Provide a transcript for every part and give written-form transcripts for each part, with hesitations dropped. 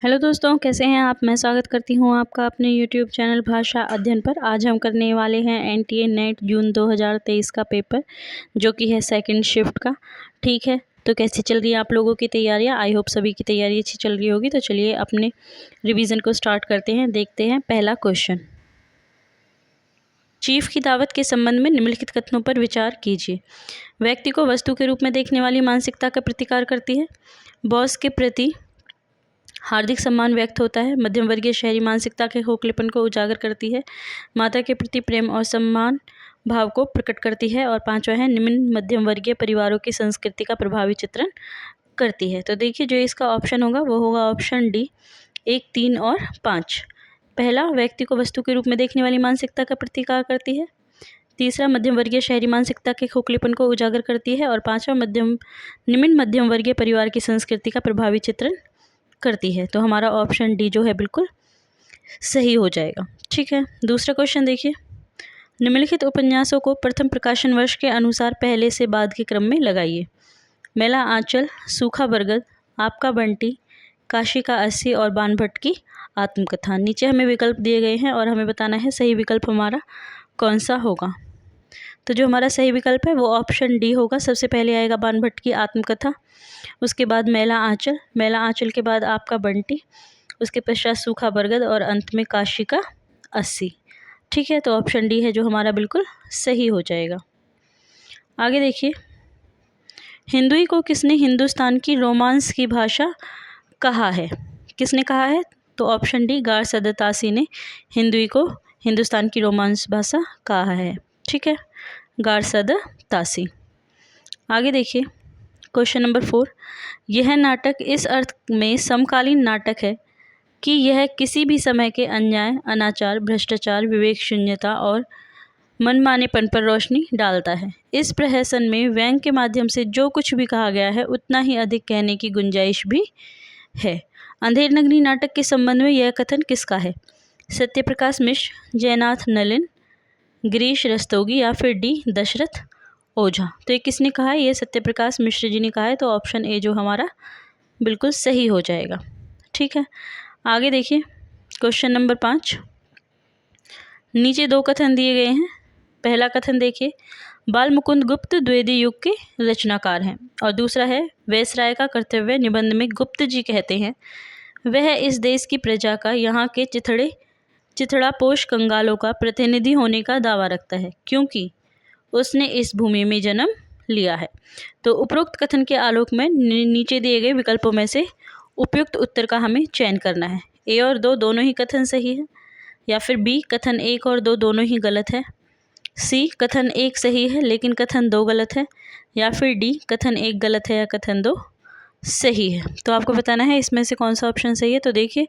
Hello दोस्तों, कैसे हैं आप। मैं स्वागत करती हूं आपका अपने यूट्यूब चैनल भाषा अध्ययन पर। आज हम करने वाले हैं एनटीए नेट जून 2023 का पेपर, जो कि है सेकंड शिफ्ट का। ठीक है, तो कैसी चल रही है आप लोगों की तैयारियां। आई होप सभी की तैयारी अच्छी चल रही होगी। तो चलिए अपने रिवीजन को स्टार्ट करते हैं। देखते हैं पहला क्वेश्चन। चीफ की दावत के संबंध में निम्नलिखित कथनों पर विचार कीजिए। व्यक्ति को वस्तु के रूप में देखने वाली मानसिकता का प्रतिकार करती है। बॉस के प्रति हार्दिक सम्मान व्यक्त होता है। मध्यम वर्गीय शहरी मानसिकता के खोखलेपन को उजागर करती है। माता के प्रति प्रेम और सम्मान भाव को प्रकट करती है। और पांचवा है, निम्न मध्यम वर्गीय परिवारों की संस्कृति का प्रभावी चित्रण करती है। तो देखिए, जो इसका ऑप्शन होगा वो होगा ऑप्शन डी, 1, 3 और 5। पहला, व्यक्ति को वस्तु के रूप में देखने वाली मानसिकता का प्रतिकार करती है। तीसरा, मध्यम वर्गीय शहरी मानसिकता के खोखलेपन को उजागर करती है। और पांचवा, निम्न मध्यम वर्गीय परिवार की संस्कृति का प्रभावी चित्रण करती है। तो हमारा ऑप्शन डी जो है बिल्कुल सही हो जाएगा। ठीक है, दूसरा क्वेश्चन देखिए। निम्नलिखित उपन्यासों को प्रथम प्रकाशन वर्ष के अनुसार पहले से बाद के क्रम में लगाइए। मेला आंचल, सूखा बरगद, आपका बंटी, काशी का अस्सी और बाणभट्ट की आत्मकथा। नीचे हमें विकल्प दिए गए हैं और हमें बताना है सही विकल्प हमारा कौन सा होगा। तो जो हमारा सही विकल्प है वो ऑप्शन डी होगा। सबसे पहले आएगा बाणभट्ट की आत्मकथा, उसके बाद मेला आंचल के बाद आपका बंटी, उसके पश्चात सूखा बरगद और अंत में काशी का अस्सी। ठीक है, तो ऑप्शन डी है जो हमारा बिल्कुल सही हो जाएगा। आगे देखिए, हिंदुई को किसने हिंदुस्तान की रोमांस की भाषा कहा है। किसने कहा है? तो ऑप्शन डी, गारसद तासी ने हिंदुई को हिंदुस्तान की रोमांस भाषा कहा है। ठीक है, गारसद तासी। आगे देखिए, क्वेश्चन नंबर 4। यह नाटक इस अर्थ में समकालीन नाटक है कि यह किसी भी समय के अन्याय, अनाचार, भ्रष्टाचार, विवेक शून्यता और मनमानेपन पर रोशनी डालता है। इस प्रहसन में व्यंग के माध्यम से जो कुछ भी कहा गया है उतना ही अधिक कहने की गुंजाइश भी है। अंधेर नगरी नाटक के संबंध में यह कथन किसका है? सत्यप्रकाश मिश्र, जयनाथ नलिन, गिरीश रस्तोगी या फिर डी, दशरथ ओझा। तो ये किसने कहा है? ये सत्यप्रकाश मिश्र जी ने कहा है। तो ऑप्शन ए जो हमारा बिल्कुल सही हो जाएगा। ठीक है, आगे देखिए, क्वेश्चन नंबर 5। नीचे दो कथन दिए गए हैं। पहला कथन देखिए, बाल मुकुंद गुप्त द्विवेदी युग के रचनाकार हैं। और दूसरा है, वैसराय का कर्तव्य निबंध में गुप्त जी कहते हैं वह इस देश की प्रजा का, यहाँ के चिथड़ापोश कंगालों का प्रतिनिधि होने का दावा रखता है, क्योंकि उसने इस भूमि में जन्म लिया है। तो उपरोक्त कथन के आलोक में नीचे दिए गए विकल्पों में से उपयुक्त उत्तर का हमें चयन करना है। ए और 2 दोनों ही कथन सही है, या फिर बी, कथन 1 और 2 दोनों ही गलत है, सी, कथन 1 सही है लेकिन कथन 2 गलत है, या फिर डी, कथन 1 गलत है या कथन 2 सही है। तो आपको बताना है इसमें से कौन सा ऑप्शन सही है। तो देखिए,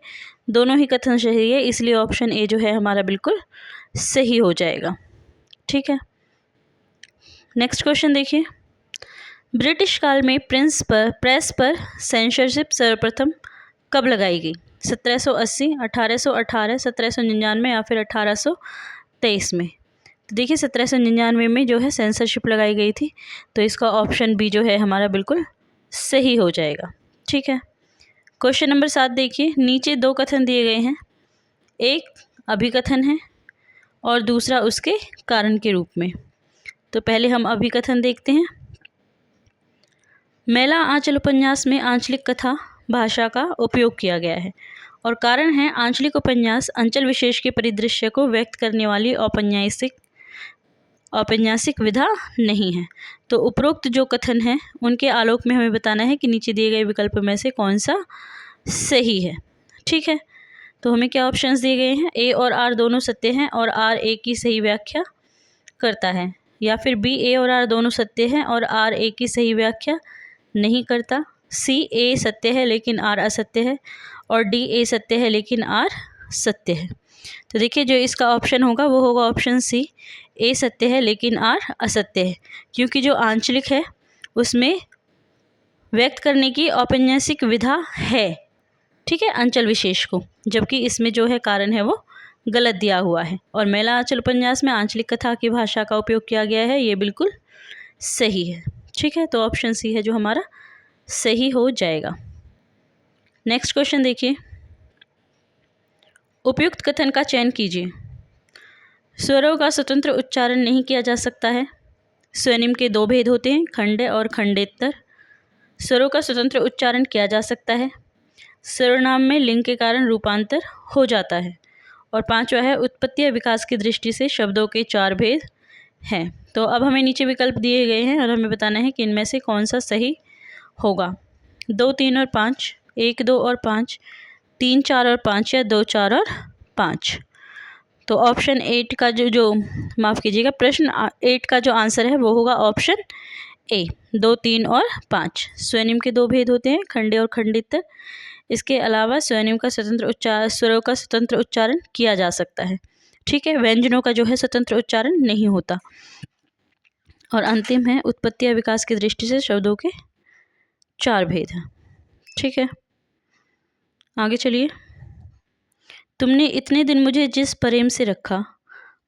दोनों ही कथन सही है, इसलिए ऑप्शन ए जो है हमारा बिल्कुल सही हो जाएगा। ठीक है, नेक्स्ट क्वेश्चन देखिए। ब्रिटिश काल में प्रेस पर सेंसरशिप सर्वप्रथम कब लगाई गई? 1780, 1818, 1799 या फिर 1823 में? तो देखिए, 1799 में जो है सेंसरशिप लगाई गई थी। तो इसका ऑप्शन बी जो है हमारा बिल्कुल सही हो जाएगा। ठीक है, क्वेश्चन नंबर 7 देखिए। नीचे दो कथन दिए गए हैं, एक अभिकथन है और दूसरा उसके कारण के रूप में। तो पहले हम अभिकथन देखते हैं। मेला आंचल उपन्यास में आंचलिक कथा भाषा का उपयोग किया गया है और कारण है, आंचलिक उपन्यास अंचल विशेष के परिदृश्य को व्यक्त करने वाली औपन्यासिक विधा नहीं है। तो उपरोक्त जो कथन है उनके आलोक में हमें बताना है कि नीचे दिए गए विकल्प में से कौन सा सही है। ठीक है, तो हमें क्या ऑप्शंस दिए गए हैं? ए और आर दोनों सत्य हैं और आर ए की सही व्याख्या करता है, या फिर बी, ए और आर दोनों सत्य हैं और आर ए की सही व्याख्या नहीं करता, सी, ए सत्य है लेकिन आर असत्य है, और डी, ए सत्य है लेकिन आर सत्य है। तो देखिए, जो इसका ऑप्शन होगा वो होगा ऑप्शन सी, ए सत्य है लेकिन आर असत्य है, क्योंकि जो आंचलिक है उसमें व्यक्त करने की औपन्यासिक विधा है। ठीक है, अंचल विशेष को, जबकि इसमें जो है कारण है वो गलत दिया हुआ है। और मेला आंचल उपन्यास में आंचलिक कथा की भाषा का उपयोग किया गया है, ये बिल्कुल सही है। ठीक है, तो ऑप्शन सी है जो हमारा सही हो जाएगा। नेक्स्ट क्वेश्चन देखिए। उपयुक्त कथन का चयन कीजिए। स्वरों का स्वतंत्र उच्चारण नहीं किया जा सकता है। स्वनिम के दो भेद होते हैं, खंडे और खंडेतर। स्वरों का स्वतंत्र उच्चारण किया जा सकता है। सर्वनाम में लिंग के कारण रूपांतर हो जाता है। और पांचवा है, उत्पत्ति या विकास की दृष्टि से शब्दों के चार भेद हैं। तो अब हमें नीचे विकल्प दिए गए हैं और हमें बताना है कि इनमें से कौन सा सही होगा। 2, 3 और 5, 1, 2 और 5, 3, 4 और 5 या 2, 4 और 5। तो ऑप्शन 8 का माफ़ कीजिएगा, प्रश्न 8 का जो आंसर है वो होगा ऑप्शन ए, 2, 3 और 5। स्वनिम के दो भेद होते हैं, खंडे और खंडितर। इसके अलावा स्वनिम का स्वरों का स्वतंत्र उच्चारण किया जा सकता है। ठीक है, व्यंजनों का जो है स्वतंत्र उच्चारण नहीं होता। और अंतिम है, उत्पत्ति या विकास की दृष्टि से शब्दों के चार भेद हैं। ठीक है, आगे चलिए। तुमने इतने दिन मुझे जिस प्रेम से रखा,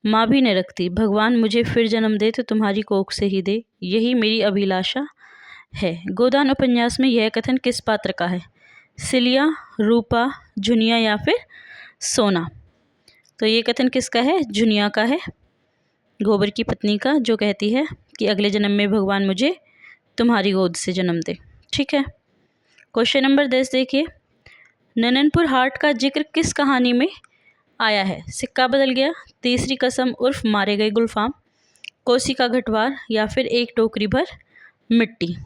माँ भी न रखती। भगवान मुझे फिर जन्म दे तो तुम्हारी कोख से ही दे, यही मेरी अभिलाषा है। गोदान उपन्यास में यह कथन किस पात्र का है? सिलिया, रूपा, जुनिया या फिर सोना? तो ये कथन किसका है? जुनिया का है, गोबर की पत्नी का, जो कहती है कि अगले जन्म में भगवान मुझे तुम्हारी गोद से जन्म दे। ठीक है, क्वेश्चन नंबर 10 देखिए। नननपुर हाट का जिक्र किस कहानी में आया है? सिक्का बदल गया, तीसरी कसम उर्फ मारे गए गुलफाम, कोसी का घटवार या फिर एक टोकरी भर मिट्टी?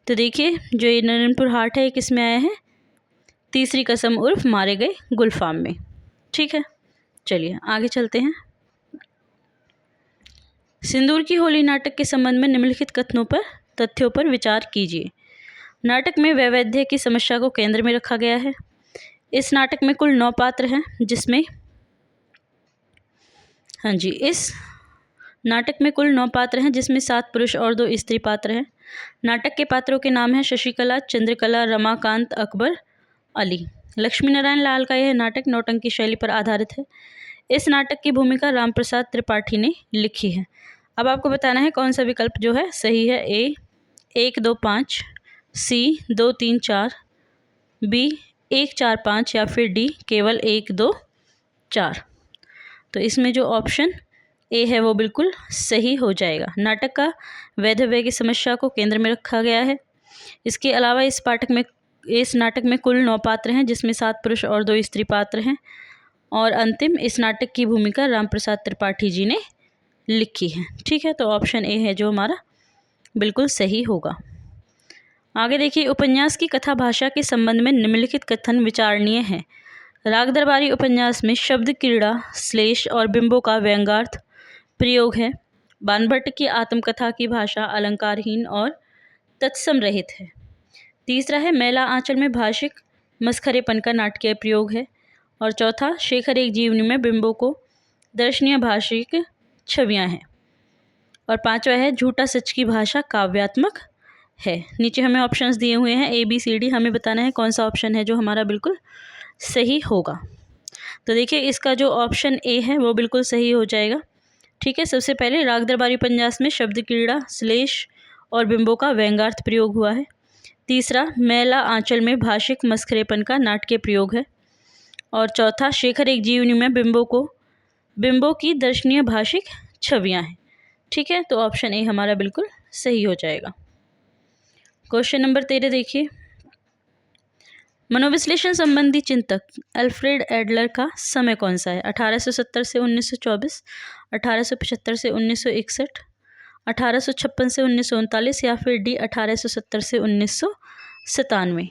तो देखिए, जो ये नननपुर हाट है, ये किस में आया है? तीसरी कसम उर्फ मारे गए गुलफाम में। ठीक है, चलिए आगे चलते हैं। सिंदूर की होली नाटक के संबंध में निम्नलिखित तथ्यों पर विचार कीजिए। नाटक में वैविध्य की समस्या को केंद्र में रखा गया है। इस नाटक में कुल 9 पात्र हैं, जिसमें इस नाटक में कुल 9 पात्र हैं, जिसमें 7 पुरुष और 2 स्त्री पात्र हैं। नाटक के पात्रों के नाम हैं शशिकला, चंद्रकला, रमाकांत, अकबर, अली। लक्ष्मी नारायण लाल का यह नाटक नौटंकी शैली पर आधारित है। इस नाटक की भूमिका रामप्रसाद त्रिपाठी ने लिखी है। अब आपको बताना है कौन सा विकल्प जो है सही है। ए 1, 2, 5, सी 2, 3, 4, बी 1, 4, 5 या फिर डी केवल 1, 2, 4। तो इसमें जो ऑप्शन ए है वो बिल्कुल सही हो जाएगा। नाटक का वैधव्य की समस्या को केंद्र में रखा गया है। इसके अलावा इस नाटक में कुल 9 पात्र हैं, जिसमें 7 पुरुष और 2 स्त्री पात्र हैं। और अंतिम, इस नाटक की भूमिका रामप्रसाद त्रिपाठी जी ने लिखी है। ठीक है, तो ऑप्शन ए है जो हमारा बिल्कुल सही होगा। आगे देखिए, उपन्यास की कथा भाषा के संबंध में निम्नलिखित कथन विचारणीय है। राग दरबारी उपन्यास में शब्द क्रीड़ा, श्लेष और बिंबों का व्यंग्यार्थ प्रयोग है। बाणभट्ट की आत्मकथा की भाषा अलंकारहीन और तत्सम रहित है। तीसरा है, मैला आंचल में भाषिक मस्खरेपन का नाटकीय प्रयोग है। और चौथा, शेखर एक जीवनी में बिंबों को दर्शनीय भाषिक छवियां हैं। और पांचवा है, झूठा सच की भाषा काव्यात्मक है। नीचे हमें ऑप्शंस दिए हुए हैं A, B, C, D। हमें बताना है कौन सा ऑप्शन है जो हमारा बिल्कुल सही होगा। तो देखिए, इसका जो ऑप्शन ए है वो बिल्कुल सही हो जाएगा। ठीक है, सबसे पहले राग दरबारी उपन्यास में शब्द क्रीड़ा, श्लेष और बिंबों का व्यंग्यार्थ प्रयोग हुआ है। तीसरा, मैला आंचल में भाषिक मस्खरेपन का नाटकीय प्रयोग है। और चौथा, शेखर एक जीवनी में बिंबों की दर्शनीय भाषिक छवियां हैं। ठीक है, तो ऑप्शन ए हमारा बिल्कुल सही हो जाएगा। क्वेश्चन नंबर 13 देखिए। मनोविश्लेषण संबंधी चिंतक अल्फ्रेड एडलर का समय कौन सा है? 1870 से 1924, 1875 से 1961, 1856 से 1939 या फिर डी 1870 से 1997।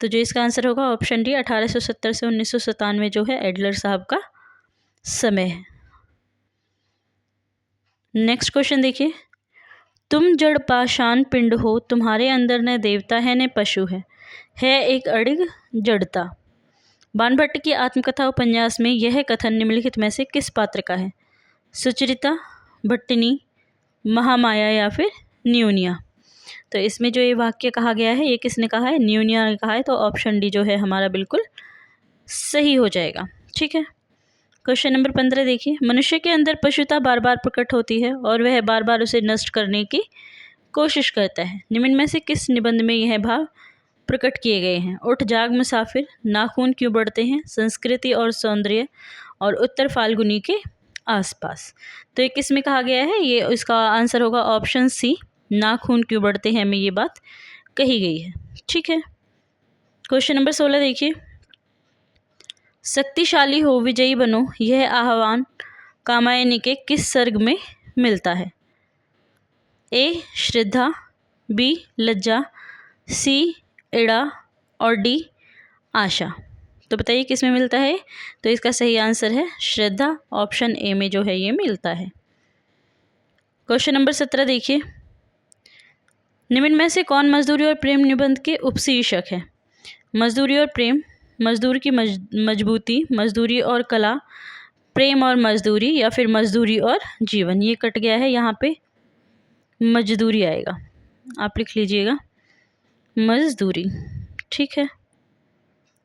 तो जो इसका आंसर होगा ऑप्शन डी 1870 से 1997 जो है एडलर साहब का समय है। नेक्स्ट क्वेश्चन देखिए। तुम जड़ पाषाण पिंड हो, तुम्हारे अंदर न देवता है न पशु है एक अड़िग जड़ता। बाणभट्ट की आत्मकथा उपन्यास में यह कथन निम्नलिखित में से किस पात्र का है? सुचरिता, भट्टिनी, महामाया या फिर न्यूनिया? तो इसमें जो ये वाक्य कहा गया है ये किसने कहा है? न्यूनिया ने कहा है। तो ऑप्शन डी जो है हमारा बिल्कुल सही हो जाएगा। ठीक है, क्वेश्चन नंबर 15 देखिए। मनुष्य के अंदर पशुता बार बार प्रकट होती है और वह बार बार उसे नष्ट करने की कोशिश करता है। निम्न में से किस निबंध में यह भाव प्रकट किए गए हैं। उठ जाग मुसाफिर, नाखून क्यों बढ़ते हैं, संस्कृति और सौंदर्य, और उत्तर फाल्गुनी के आसपास। तो ये किस में कहा गया है? ये इसका आंसर होगा ऑप्शन सी, नाखून क्यों बढ़ते हैं में ये बात कही गई है। ठीक है, क्वेश्चन नंबर 16 देखिए। शक्तिशाली हो, विजयी बनो, यह आह्वान कामायनी के किस सर्ग में मिलता है? ए श्रद्धा, बी लज्जा, सी इड़ा, और डी आशा। तो बताइए किस में मिलता है? तो इसका सही आंसर है श्रद्धा, ऑप्शन ए में जो है ये मिलता है। क्वेश्चन नंबर 17 देखिए। निम्न में से कौन मजदूरी और प्रेम निबंध के उपशीर्षक है? मजदूरी और प्रेम, मजदूर की मजबूती, मजदूरी और कला, प्रेम और मजदूरी, या फिर मजदूरी और जीवन। ये कट गया है, यहाँ पे मजदूरी आएगा, आप लिख लीजिएगा मजदूरी। ठीक है,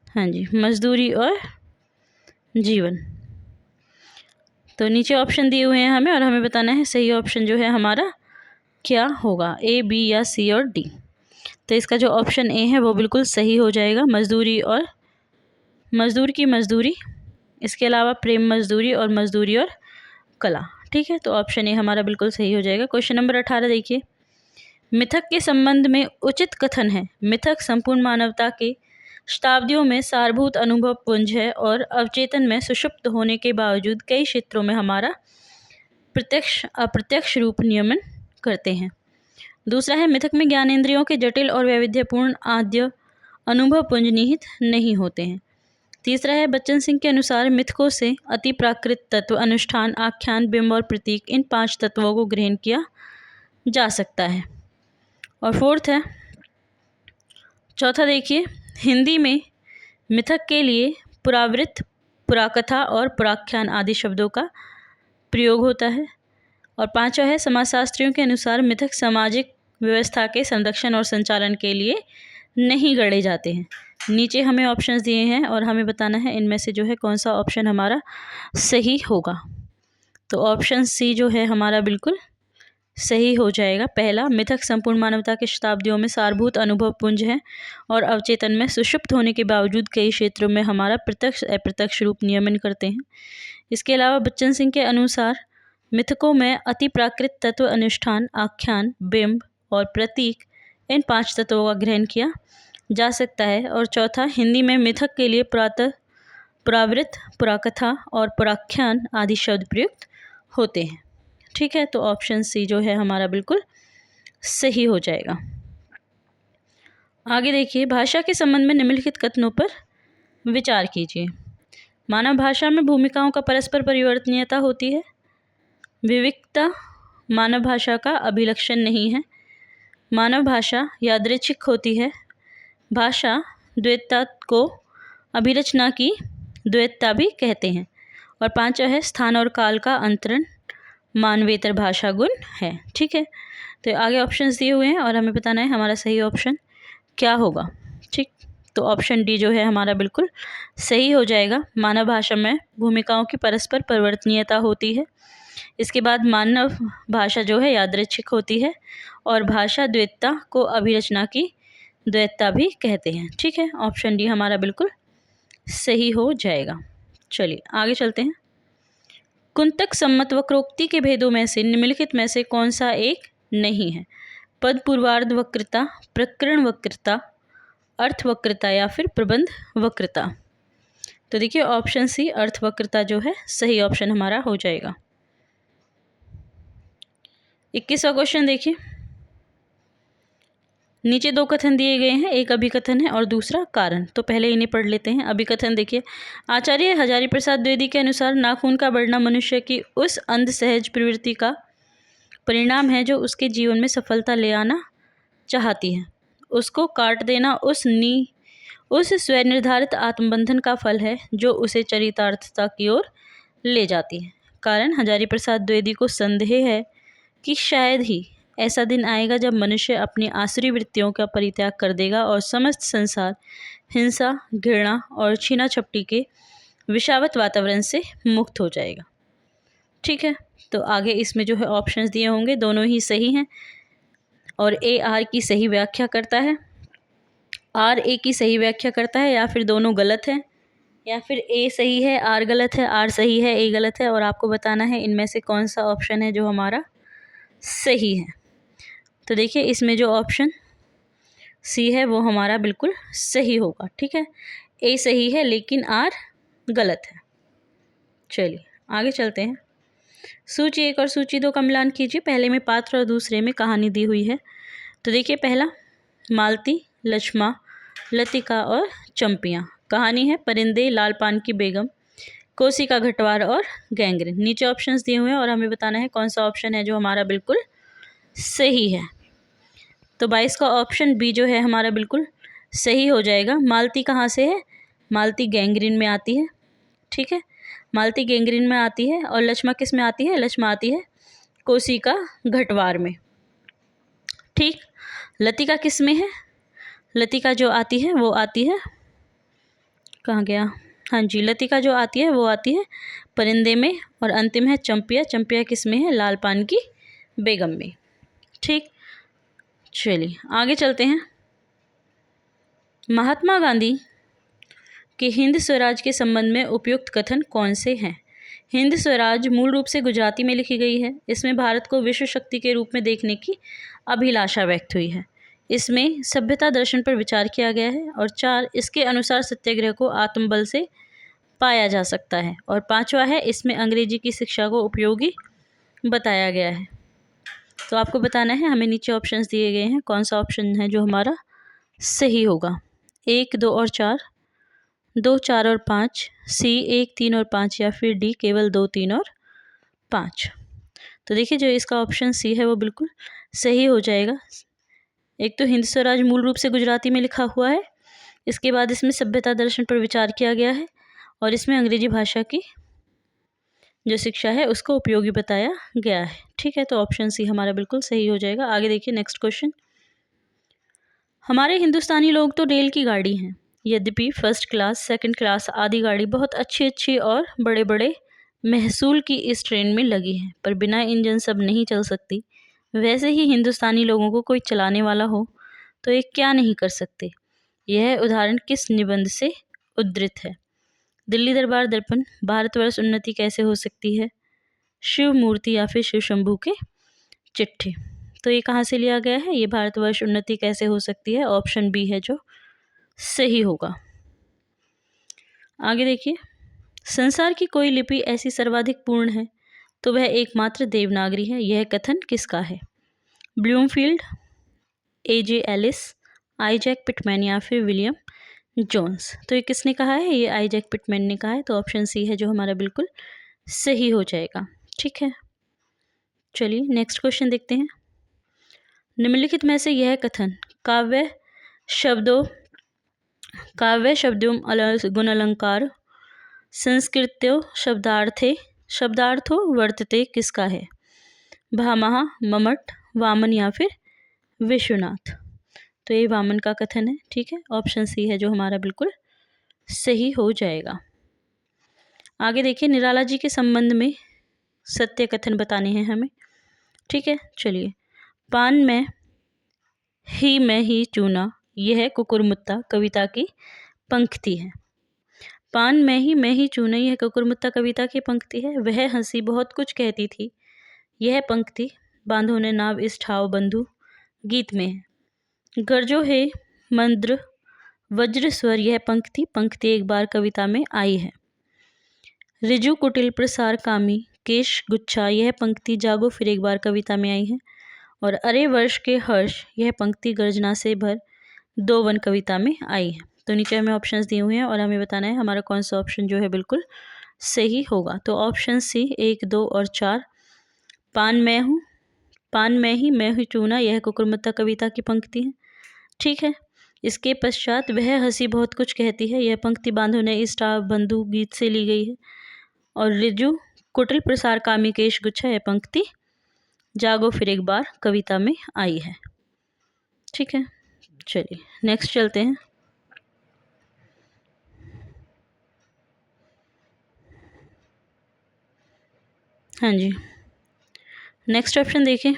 हाँ जी, मजदूरी और जीवन। तो नीचे ऑप्शन दिए हुए हैं हमें, और हमें बताना है सही ऑप्शन जो है हमारा क्या होगा, ए, बी या सी और डी। तो इसका जो ऑप्शन ए है वो बिल्कुल सही हो जाएगा, मजदूरी और मजदूर की मजदूरी, इसके अलावा प्रेम मजदूरी और मजदूरी और कला। ठीक है, तो ऑप्शन ए हमारा बिल्कुल सही हो जाएगा। क्वेश्चन नंबर 18 देखिए। मिथक के संबंध में उचित कथन है। मिथक संपूर्ण मानवता के शताब्दियों में सारभूत अनुभव पुंज है और अवचेतन में सुषुप्त होने के बावजूद कई क्षेत्रों में हमारा प्रत्यक्ष अप्रत्यक्ष रूप नियमन करते हैं। दूसरा है, मिथक में ज्ञानेंद्रियों के जटिल और वैविध्यपूर्ण आद्य अनुभव पुंज निहित नहीं होते हैं। तीसरा है, बच्चन सिंह के अनुसार मिथकों से अति प्राकृत तत्व, अनुष्ठान, आख्यान, बिंब और प्रतीक, इन 5 तत्वों को ग्रहण किया जा सकता है। और फोर्थ है, चौथा देखिए, हिंदी में मिथक के लिए पुरावृत्त, पुराकथा और पुराख्यान आदि शब्दों का प्रयोग होता है। और पांचवा है, समाजशास्त्रियों के अनुसार मिथक सामाजिक व्यवस्था के संरक्षण और संचालन के लिए नहीं गढ़े जाते हैं। नीचे हमें ऑप्शंस दिए हैं और हमें बताना है इनमें से जो है कौन सा ऑप्शन हमारा सही होगा। तो ऑप्शन सी जो है हमारा बिल्कुल सही हो जाएगा। पहला, मिथक संपूर्ण मानवता के शताब्दियों में सारभूत अनुभव पुंज है और अवचेतन में सुषुप्त होने के बावजूद कई क्षेत्रों में हमारा प्रत्यक्ष अप्रत्यक्ष रूप नियमन करते हैं। इसके अलावा बच्चन सिंह के अनुसार मिथकों में अति प्राकृत तत्व, अनुष्ठान, आख्यान, बिंब और प्रतीक, इन 5 तत्वों का ग्रहण किया जा सकता है। और चौथा, हिंदी में मिथक के लिए पुरावृत्त, पुराकथा और पुराख्यान आदि शब्द प्रयुक्त होते हैं। ठीक है, तो ऑप्शन सी जो है हमारा बिल्कुल सही हो जाएगा। आगे देखिए, भाषा के संबंध में निम्नलिखित कथनों पर विचार कीजिए। मानव भाषा में भूमिकाओं का परस्पर परिवर्तनीयता होती है। विविधता मानव भाषा का अभिलक्षण नहीं है। मानव भाषा यादृच्छिक होती है। भाषा द्वैतता को अभिरचना की द्वैतता भी कहते हैं। और पांचवा है, स्थान और काल का अंतरण मानवेतर भाषा गुण है। ठीक है, तो आगे ऑप्शंस दिए हुए हैं और हमें बताना है हमारा सही ऑप्शन क्या होगा। ठीक, तो ऑप्शन डी जो है हमारा बिल्कुल सही हो जाएगा। मानव भाषा में भूमिकाओं की परस्पर परिवर्तनीयता होती है। इसके बाद मानव भाषा जो है यादृच्छिक होती है और भाषा द्वैतता को अभिरचना की द्वैतता भी कहते हैं। ठीक है, ऑप्शन डी हमारा बिल्कुल सही हो जाएगा। चलिए आगे चलते हैं। कुंतक सम्मत वक्रोक्ति के भेदों में से निम्नलिखित में से कौन सा एक नहीं है? पद पूर्वार्ध वक्रता, प्रकरण वक्रता, अर्थ वक्रता या फिर प्रबंध वक्रता। तो देखिए ऑप्शन सी अर्थ वक्रता जो है सही ऑप्शन हमारा हो जाएगा। 21वां क्वेश्चन देखिए। नीचे 2 कथन दिए गए हैं, एक अभिकथन है और दूसरा कारण। तो पहले इन्हें पढ़ लेते हैं। अभिकथन देखिए, आचार्य हजारी प्रसाद द्विवेदी के अनुसार नाखून का बढ़ना मनुष्य की उस अंध सहज प्रवृत्ति का परिणाम है जो उसके जीवन में सफलता ले आना चाहती है। उसको काट देना उस स्वनिर्धारित आत्मबंधन का फल है जो उसे चरितार्थता की ओर ले जाती है। कारण, हजारी प्रसाद द्विवेदी को संदेह है कि शायद ही ऐसा दिन आएगा जब मनुष्य अपनी आसुरी वृत्तियों का परित्याग कर देगा और समस्त संसार हिंसा, घृणा और छीना झपटी के विषावत वातावरण से मुक्त हो जाएगा। ठीक है, तो आगे इसमें जो है ऑप्शंस दिए होंगे, दोनों ही सही हैं और ए आर की सही व्याख्या करता है। आर ए की सही व्याख्या करता है या फिर दोनों गलत है, या फिर ए सही है आर गलत है, आर सही है ए गलत है, और आपको बताना है इनमें से कौन सा ऑप्शन है जो हमारा सही है। तो देखिए इसमें जो ऑप्शन सी है वो हमारा बिल्कुल सही होगा। ठीक है, ए सही है लेकिन आर गलत है। चलिए आगे चलते हैं। सूची 1 और सूची 2 का मिलान कीजिए। पहले में पात्र और दूसरे में कहानी दी हुई है। तो देखिए पहला मालती, लक्ष्मा, लतिका और चंपियाँ। कहानी है परिंदे, लाल पान की बेगम, कोसी का घटवार और गैंग्रीन। नीचे ऑप्शंस दिए हुए हैं और हमें बताना है कौन सा ऑप्शन है जो हमारा बिल्कुल सही है। तो 22 का ऑप्शन बी जो है हमारा बिल्कुल सही हो जाएगा। मालती कहाँ से है? मालती गैंग्रीन में आती है। ठीक है, मालती गैंग्रीन में आती है। और लक्ष्मा किस में आती है? लक्ष्मा आती है कोसी का घटवार में। ठीक, लतिका किस में है? लतिका जो आती है वो आती है, कहाँ गया, हाँ जी, लतिका जो आती है वो आती है परिंदे में। और अंतिम है चंपिया। चंपिया किस में है? लाल पान की बेगम में। ठीक, चलिए आगे चलते हैं। महात्मा गांधी के हिंद स्वराज के संबंध में उपयुक्त कथन कौन से हैं? हिंद स्वराज मूल रूप से गुजराती में लिखी गई है। इसमें भारत को विश्व शक्ति के रूप में देखने की अभिलाषा व्यक्त हुई है। इसमें सभ्यता दर्शन पर विचार किया गया है। और 4, इसके अनुसार सत्याग्रह को आत्मबल से पाया जा सकता है। और 5वां है, इसमें अंग्रेजी की शिक्षा को उपयोगी बताया गया है। तो आपको बताना है, हमें नीचे ऑप्शंस दिए गए हैं, कौन सा ऑप्शन है जो हमारा सही होगा। 1, 2 और 4, 2, 4 और 5, सी 1, 3 और 5, या फिर डी केवल 2, 3 और 5। तो देखिए जो इसका ऑप्शन सी है वो बिल्कुल सही हो जाएगा। एक तो हिंद स्वराज मूल रूप से गुजराती में लिखा हुआ है, इसके बाद इसमें सभ्यता दर्शन पर विचार किया गया है, और इसमें अंग्रेजी भाषा की जो शिक्षा है उसको उपयोगी बताया गया है। ठीक है, तो ऑप्शन सी हमारा बिल्कुल सही हो जाएगा। आगे देखिए नेक्स्ट क्वेश्चन। हमारे हिंदुस्तानी लोग तो रेल की गाड़ी हैं, यद्यपि फर्स्ट क्लास, सेकंड क्लास आदि गाड़ी बहुत अच्छी अच्छी और बड़े बड़े महसूल की इस ट्रेन में लगी है, पर बिना इंजन सब नहीं चल सकती। वैसे ही हिंदुस्तानी लोगों को कोई चलाने वाला हो तो ये क्या नहीं कर सकते। यह उदाहरण किस निबंध से उद्धृत है? दिल्ली दरबार दर्पण, भारतवर्ष उन्नति कैसे हो सकती है, शिव मूर्ति, या फिर शिव शंभू के चिट्ठी। तो ये कहाँ से लिया गया है? ये भारतवर्ष उन्नति कैसे हो सकती है, ऑप्शन बी है जो सही होगा। आगे देखिए, संसार की कोई लिपि ऐसी सर्वाधिक पूर्ण है तो वह एकमात्र देवनागरी है। यह कथन किसका है? ब्लूमफील्ड, एजे एलिस, आइजैक पिटमैन, या फिर विलियम जोन्स। तो ये किसने कहा है? ये आइजैक पिटमैन ने कहा है। तो ऑप्शन सी है जो हमारा बिल्कुल सही हो जाएगा। ठीक है, चलिए नेक्स्ट क्वेश्चन देखते हैं। निम्नलिखित में से यह कथन शब्दों गुण अलंकार संस्कृत्यो शब्दार्थो वर्तते किसका है? भामह, मम्मट, वामन, या फिर विश्वनाथ। तो ये वामन का कथन है। ठीक है, ऑप्शन सी है जो हमारा बिल्कुल सही हो जाएगा। आगे देखिए, निराला जी के संबंध में सत्य कथन बताने हैं हमें। ठीक है, चलिए। पान में ही चूना, यह कुकुरमुत्ता कविता की पंक्ति है। पान में ही चूना, यह कुकुरमुत्ता कविता की पंक्ति है। वह हंसी बहुत कुछ कहती थी, यह पंक्ति बांधो ने नाव इस ठाव बंधु गीत में है। गरजो है मंद्र वज्र स्वर, यह पंक्ति एक बार कविता में आई है। रिजु कुटिल प्रसार कामी केश गुच्छा, यह पंक्ति जागो फिर एक बार कविता में आई है। और अरे वर्ष के हर्ष, यह पंक्ति गर्जना से भर 2 वन कविता में आई है। तो नीचे हमें ऑप्शंस दिए हुए हैं और हमें बताना है हमारा कौन सा ऑप्शन जो है बिल्कुल सही होगा। तो ऑप्शन सी 1, 2 और 4, पान में ही मैं हूँ चूना, यह कुकुरमुत्ता कविता की पंक्ति है। ठीक है, इसके पश्चात वह हंसी बहुत कुछ कहती है, यह पंक्ति बांधो ने इस ठाव बंधु गीत से ली गई है। और रिजु कुटिल प्रसार कामी केश गुच्छा, यह पंक्ति जागो फिर एक बार कविता में आई है। ठीक है, चलिए नेक्स्ट चलते हैं। हाँ जी, नेक्स्ट ऑप्शन देखिए।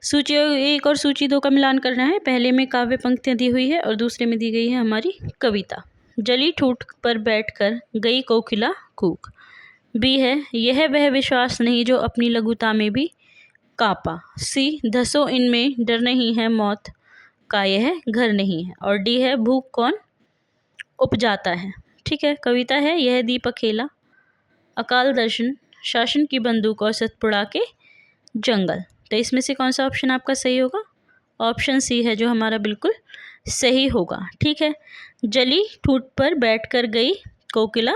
सूची 1 और सूची 2 का मिलान करना है। पहले में काव्य पंक्तियाँ दी हुई है और दूसरे में दी गई है हमारी कविता। जली ठूठ पर बैठकर गई कोकिला कूक। बी है, यह वह विश्वास नहीं जो अपनी लघुता में भी कापा। सी, धसो इनमें डर नहीं है मौत का यह घर नहीं है। और डी है, भूख कौन उपजाता है। ठीक है, कविता है यह दीप अकेला, अकाल दर्शन, शासन की बंदूक और सतपुड़ा के जंगल। तो इसमें से कौन सा ऑप्शन आपका सही होगा? ऑप्शन सी है जो हमारा बिल्कुल सही होगा। ठीक है, जली ठूठ पर बैठकर गई कोकिला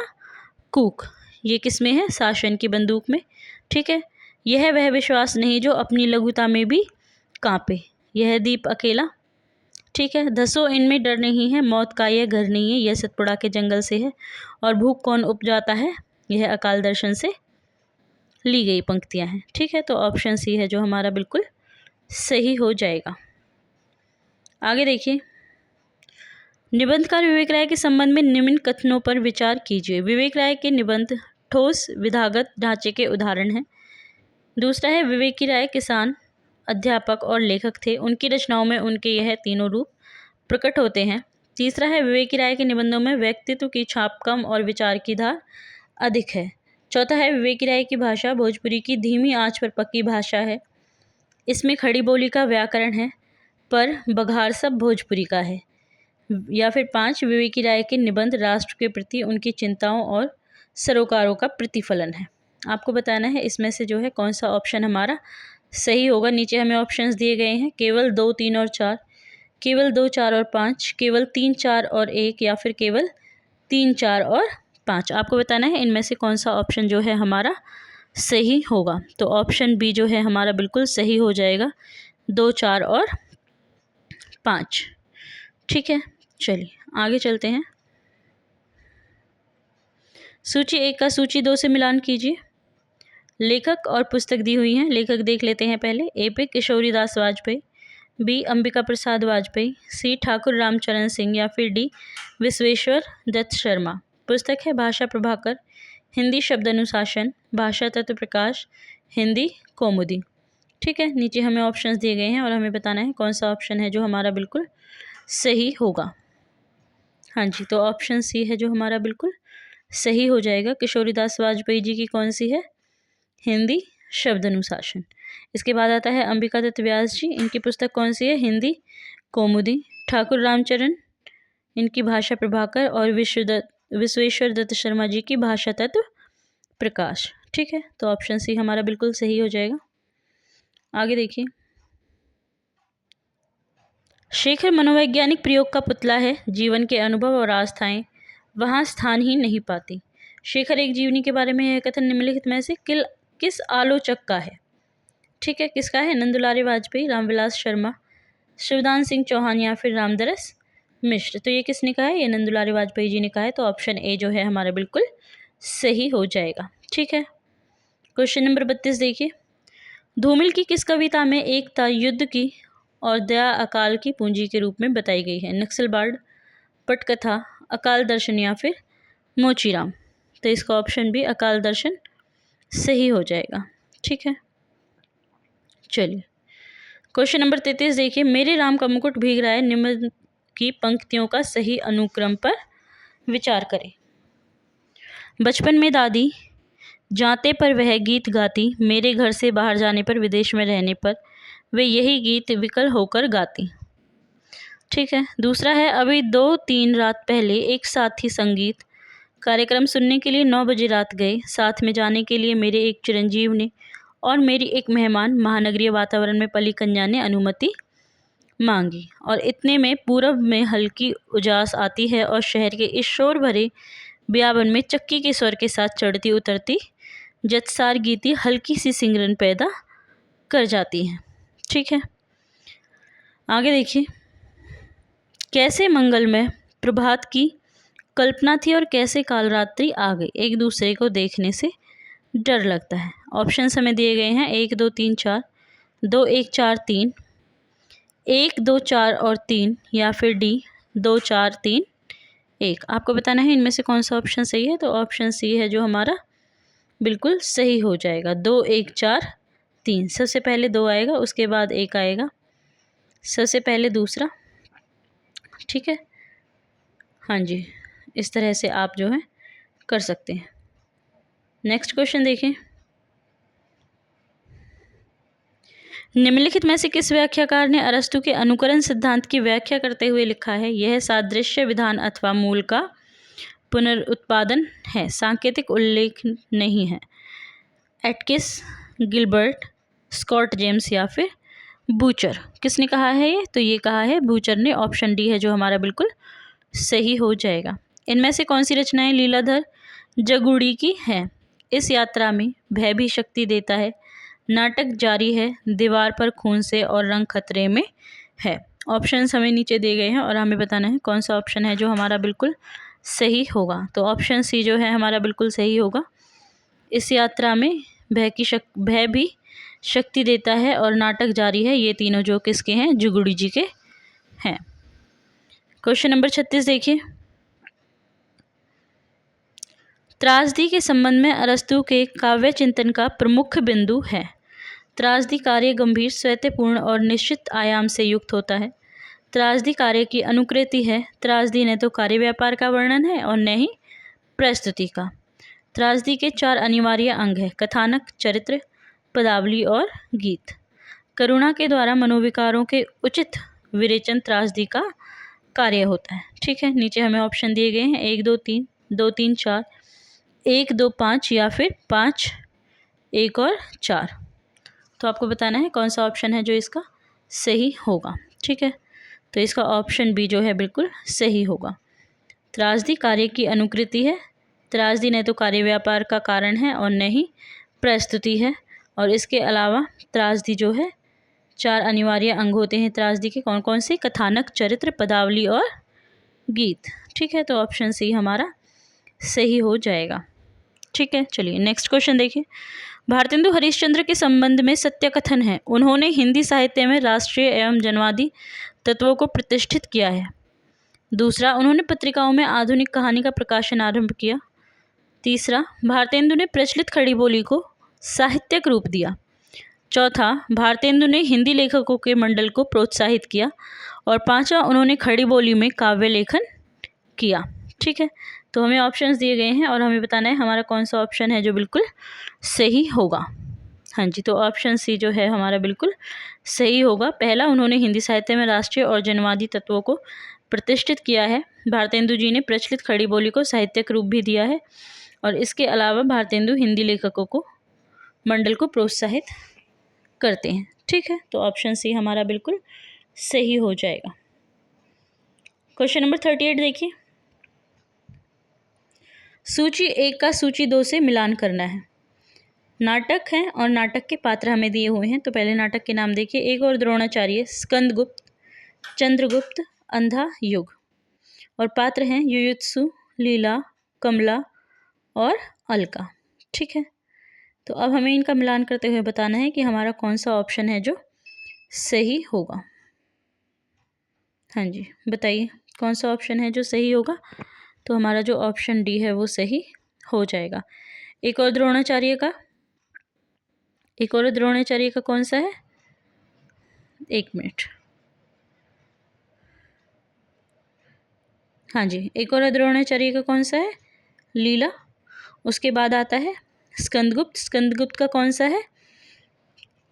कूक, ये किस में है? शासन की बंदूक में। ठीक है, यह वह विश्वास नहीं जो अपनी लघुता में भी कांपे, यह दीप अकेला। ठीक है, धसो इनमें डर नहीं है मौत का यह घर नहीं है, यह सतपुड़ा के जंगल से है। और भूख कौन उपजाता है, यह अकाल दर्शन से ली गई पंक्तियां हैं। ठीक है, तो ऑप्शन सी है जो हमारा बिल्कुल सही हो जाएगा। आगे देखिए, निबंधकार विवेक राय के संबंध में निम्न कथनों पर विचार कीजिए। विवेक राय के निबंध ठोस विधागत ढांचे के उदाहरण हैं। दूसरा है, विवेकी राय किसान, अध्यापक और लेखक थे। उनकी रचनाओं में उनके यह तीनों रूप प्रकट होते हैं। तीसरा है, विवेकी राय के निबंधों में व्यक्तित्व की छाप कम और विचार की धार अधिक है। चौथा है, विवेकी राय की भाषा भोजपुरी की धीमी आंच पर पक्की भाषा है। इसमें खड़ी बोली का व्याकरण है पर बघार सब भोजपुरी का है। या फिर 5, विवेकी राय के निबंध राष्ट्र के प्रति उनकी चिंताओं और सरोकारों का प्रतिफलन है। आपको बताना है इसमें से जो है कौन सा ऑप्शन हमारा सही होगा। नीचे हमें ऑप्शंस दिए गए हैं, केवल 2, 3 और 4, केवल 2, 4 और 5, केवल 3, 4 और 1, या फिर केवल 3, 4 और 5। आपको बताना है इनमें से कौन सा ऑप्शन जो है हमारा सही होगा। तो ऑप्शन बी जो है हमारा बिल्कुल सही हो जाएगा, 2, 4 और 5। ठीक है, चलिए आगे चलते हैं। सूची 1 का सूची 2 से मिलान कीजिए। लेखक और पुस्तक दी हुई हैं। लेखक देख लेते हैं पहले। ए पे किशोरीदास वाजपेयी, बी अंबिका प्रसाद वाजपेयी, सी ठाकुर रामचरण सिंह, या फिर डी विश्वेश्वर दत्त शर्मा। पुस्तक है भाषा प्रभाकर, हिंदी शब्द अनुशासन, भाषा तत्व प्रकाश, हिंदी कौमुदी। ठीक है, नीचे हमें ऑप्शंस दिए गए हैं और हमें बताना है कौन सा ऑप्शन है जो हमारा बिल्कुल सही होगा। हाँ जी, तो ऑप्शन सी है जो हमारा बिल्कुल सही हो जाएगा। किशोरीदास वाजपेयी जी की कौन सी है? हिंदी शब्द अनुशासन। इसके बाद आता है अंबिका दत्त व्यास जी, इनकी पुस्तक कौन सी है? हिंदी कौमुदी। ठाकुर रामचरण, इनकी भाषा प्रभाकर, और विश्वेश्वर दत्त शर्मा जी की भाषा तत्व प्रकाश। ठीक है, तो ऑप्शन सी हमारा बिल्कुल सही हो जाएगा। आगे देखिए, शेखर मनोवैज्ञानिक प्रयोग का पुतला है। जीवन के अनुभव और आस्थाएं वहाँ स्थान ही नहीं पाती। शेखर एक जीवनी के बारे में यह कथन निम्नलिखित में से किस आलोचक का है? ठीक है, किसका है? नंदुलारे वाजपेयी, रामविलास शर्मा, शिवदान सिंह चौहान, या फिर रामदरस मिश्र। तो ये किसने कहा है? ये नंदुलारे वाजपेयी जी ने कहा है। तो ऑप्शन ए जो है हमारा बिल्कुल सही हो जाएगा। ठीक है, क्वेश्चन नंबर 32 देखिए। धूमिल की किस कविता में एकता युद्ध की और दया अकाल की पूंजी के रूप में बताई गई है? नक्सलबाड़, पटकथा, अकाल दर्शन, या फिर मोचीराम। तो इसका ऑप्शन भी अकाल दर्शन सही हो जाएगा। ठीक है, चलिए क्वेश्चन नंबर 33 देखिए। मेरे राम का मुकुट भीग रहा है, निम्न की पंक्तियों का सही अनुक्रम पर विचार करें। बचपन में दादी जाते पर वह गीत गाती, मेरे घर से बाहर जाने पर, विदेश में रहने पर वे यही गीत विकल होकर गाती। ठीक है, दूसरा है, अभी 2-3 रात पहले एक साथी संगीत कार्यक्रम सुनने के लिए 9 बजे रात गए। साथ में जाने के लिए मेरे एक चिरंजीव ने और मेरी एक मेहमान महानगरीय वातावरण में पली कन्या ने अनुमति मांगी। और इतने में पूरब में हल्की उजास आती है और शहर के इस शोर भरे बियाबन में चक्की के स्वर के साथ चढ़ती उतरती जत्सार गीती हल्की सी सिंगरन पैदा कर जाती हैं। ठीक है, आगे देखिए। कैसे मंगलमय प्रभात की कल्पना थी और कैसे कालरात्रि आ गई, एक दूसरे को देखने से डर लगता है। ऑप्शंस हमें दिए गए हैं 1, 2, 3, 4, 2, 1, 4, 3, 1, 2, 4 और 3, या फिर डी 2, 4, 3, 1। आपको बताना है इनमें से कौन सा ऑप्शन सही है। तो ऑप्शन सी है जो हमारा बिल्कुल सही हो जाएगा, 2, 1, 4, 3, सबसे पहले 2 आएगा, उसके बाद 1 आएगा, सबसे पहले दूसरा। ठीक है, हाँ जी, इस तरह से आप जो है कर सकते हैं। नेक्स्ट क्वेश्चन देखिए, निम्नलिखित में से किस व्याख्याकार ने अरस्तु के अनुकरण सिद्धांत की व्याख्या करते हुए लिखा है, यह सादृश्य विधान अथवा मूल का पुनरुत्पादन है, सांकेतिक उल्लेख नहीं है। एटकिस, गिलबर्ट, स्कॉट जेम्स या फिर बूचर, किसने कहा है ये? तो ये कहा है बूचर ने। ऑप्शन डी है जो हमारा बिल्कुल सही हो जाएगा। इनमें से कौन सी रचनाएं लीलाधर जगुड़ी की है? इस यात्रा में भय भी शक्ति देता है, नाटक जारी है, दीवार पर खून से और रंग खतरे में है। ऑप्शंस हमें नीचे दिए गए हैं और हमें बताना है कौन सा ऑप्शन है जो हमारा बिल्कुल सही होगा। तो ऑप्शन सी जो है हमारा बिल्कुल सही होगा। इस यात्रा में भय भी शक्ति देता है और नाटक जारी है, ये तीनों जो किसके हैं? जुगुड़ी जी के हैं। क्वेश्चन नंबर 36 देखिए, त्रासदी के संबंध में अरस्तु के काव्य चिंतन का प्रमुख बिंदु है। त्रासदी कार्य गंभीर, स्वैत्यपूर्ण और निश्चित आयाम से युक्त होता है। त्रासदी कार्य की अनुकृति है। त्रासदी न तो कार्य व्यापार का वर्णन है और न ही प्रस्तुति का। त्रासदी के 4 अनिवार्य अंग है, कथानक, चरित्र, पदावली और गीत। करुणा के द्वारा मनोविकारों के उचित विरेचन त्रासदी का कार्य होता है। ठीक है, नीचे हमें ऑप्शन दिए गए हैं 1 2 3, 2 3 4, 1 2 5 या फिर 5 1 और 4। तो आपको बताना है कौन सा ऑप्शन है जो इसका सही होगा। ठीक है, तो इसका ऑप्शन बी जो है बिल्कुल सही होगा। त्रासदी कार्य की अनुकृति है। त्रासदी न तो कार्य व्यापार का कारण है और न ही प्रस्तुति है। और इसके अलावा त्रासदी जो है 4 अनिवार्य अंग होते हैं त्रासदी के, कौन कौन से? कथानक, चरित्र, पदावली और गीत। ठीक है, तो ऑप्शन सी हमारा सही हो जाएगा। ठीक है, चलिए नेक्स्ट क्वेश्चन देखिए, भारतेंदु हरिश्चंद्र के संबंध में सत्य कथन है, उन्होंने हिंदी साहित्य में राष्ट्रीय एवं जनवादी तत्वों को प्रतिष्ठित किया है। दूसरा, उन्होंने पत्रिकाओं में आधुनिक कहानी का प्रकाशन आरंभ किया। तीसरा, भारतेंदु ने प्रचलित खड़ी बोली को साहित्यिक रूप दिया। चौथा, भारतेंदु ने हिंदी लेखकों के मंडल को प्रोत्साहित किया। और पांचवा, उन्होंने खड़ी बोली में काव्य लेखन किया। ठीक है, तो हमें ऑप्शंस दिए गए हैं और हमें बताना है हमारा कौन सा ऑप्शन है जो बिल्कुल सही होगा। हाँ जी, तो ऑप्शन सी जो है हमारा बिल्कुल सही होगा। पहला, उन्होंने हिंदी साहित्य में राष्ट्रीय और जनवादी तत्वों को प्रतिष्ठित किया है। भारतेंदु जी ने प्रचलित खड़ी बोली को साहित्यिक रूप भी दिया है। और इसके अलावा भारतेंदु हिंदी लेखकों को मंडल को प्रोत्साहित करते हैं। ठीक है, तो ऑप्शन सी हमारा बिल्कुल सही हो जाएगा। क्वेश्चन नंबर 38 देखिए, सूची 1 का सूची 2 से मिलान करना है। नाटक है और नाटक के पात्र हमें दिए हुए हैं। तो पहले नाटक के नाम देखिए, एक और द्रोणाचार्य, स्कंदगुप्त, चंद्रगुप्त, अंधा, युग। और पात्र हैं युयुत्सु, लीला, कमला और अलका। ठीक है, तो अब हमें इनका मिलान करते हुए बताना है कि हमारा कौन सा ऑप्शन है जो सही होगा। हाँ जी, बताइए कौन सा ऑप्शन है जो सही होगा। तो हमारा जो ऑप्शन डी है वो सही हो जाएगा। एक और द्रोणाचार्य का कौन सा है? 1 मिनट। हाँ जी, एक और द्रोणाचार्य का कौन सा है? लीला। उसके बाद आता है स्कंदगुप्त। स्कंदगुप्त का कौन सा है?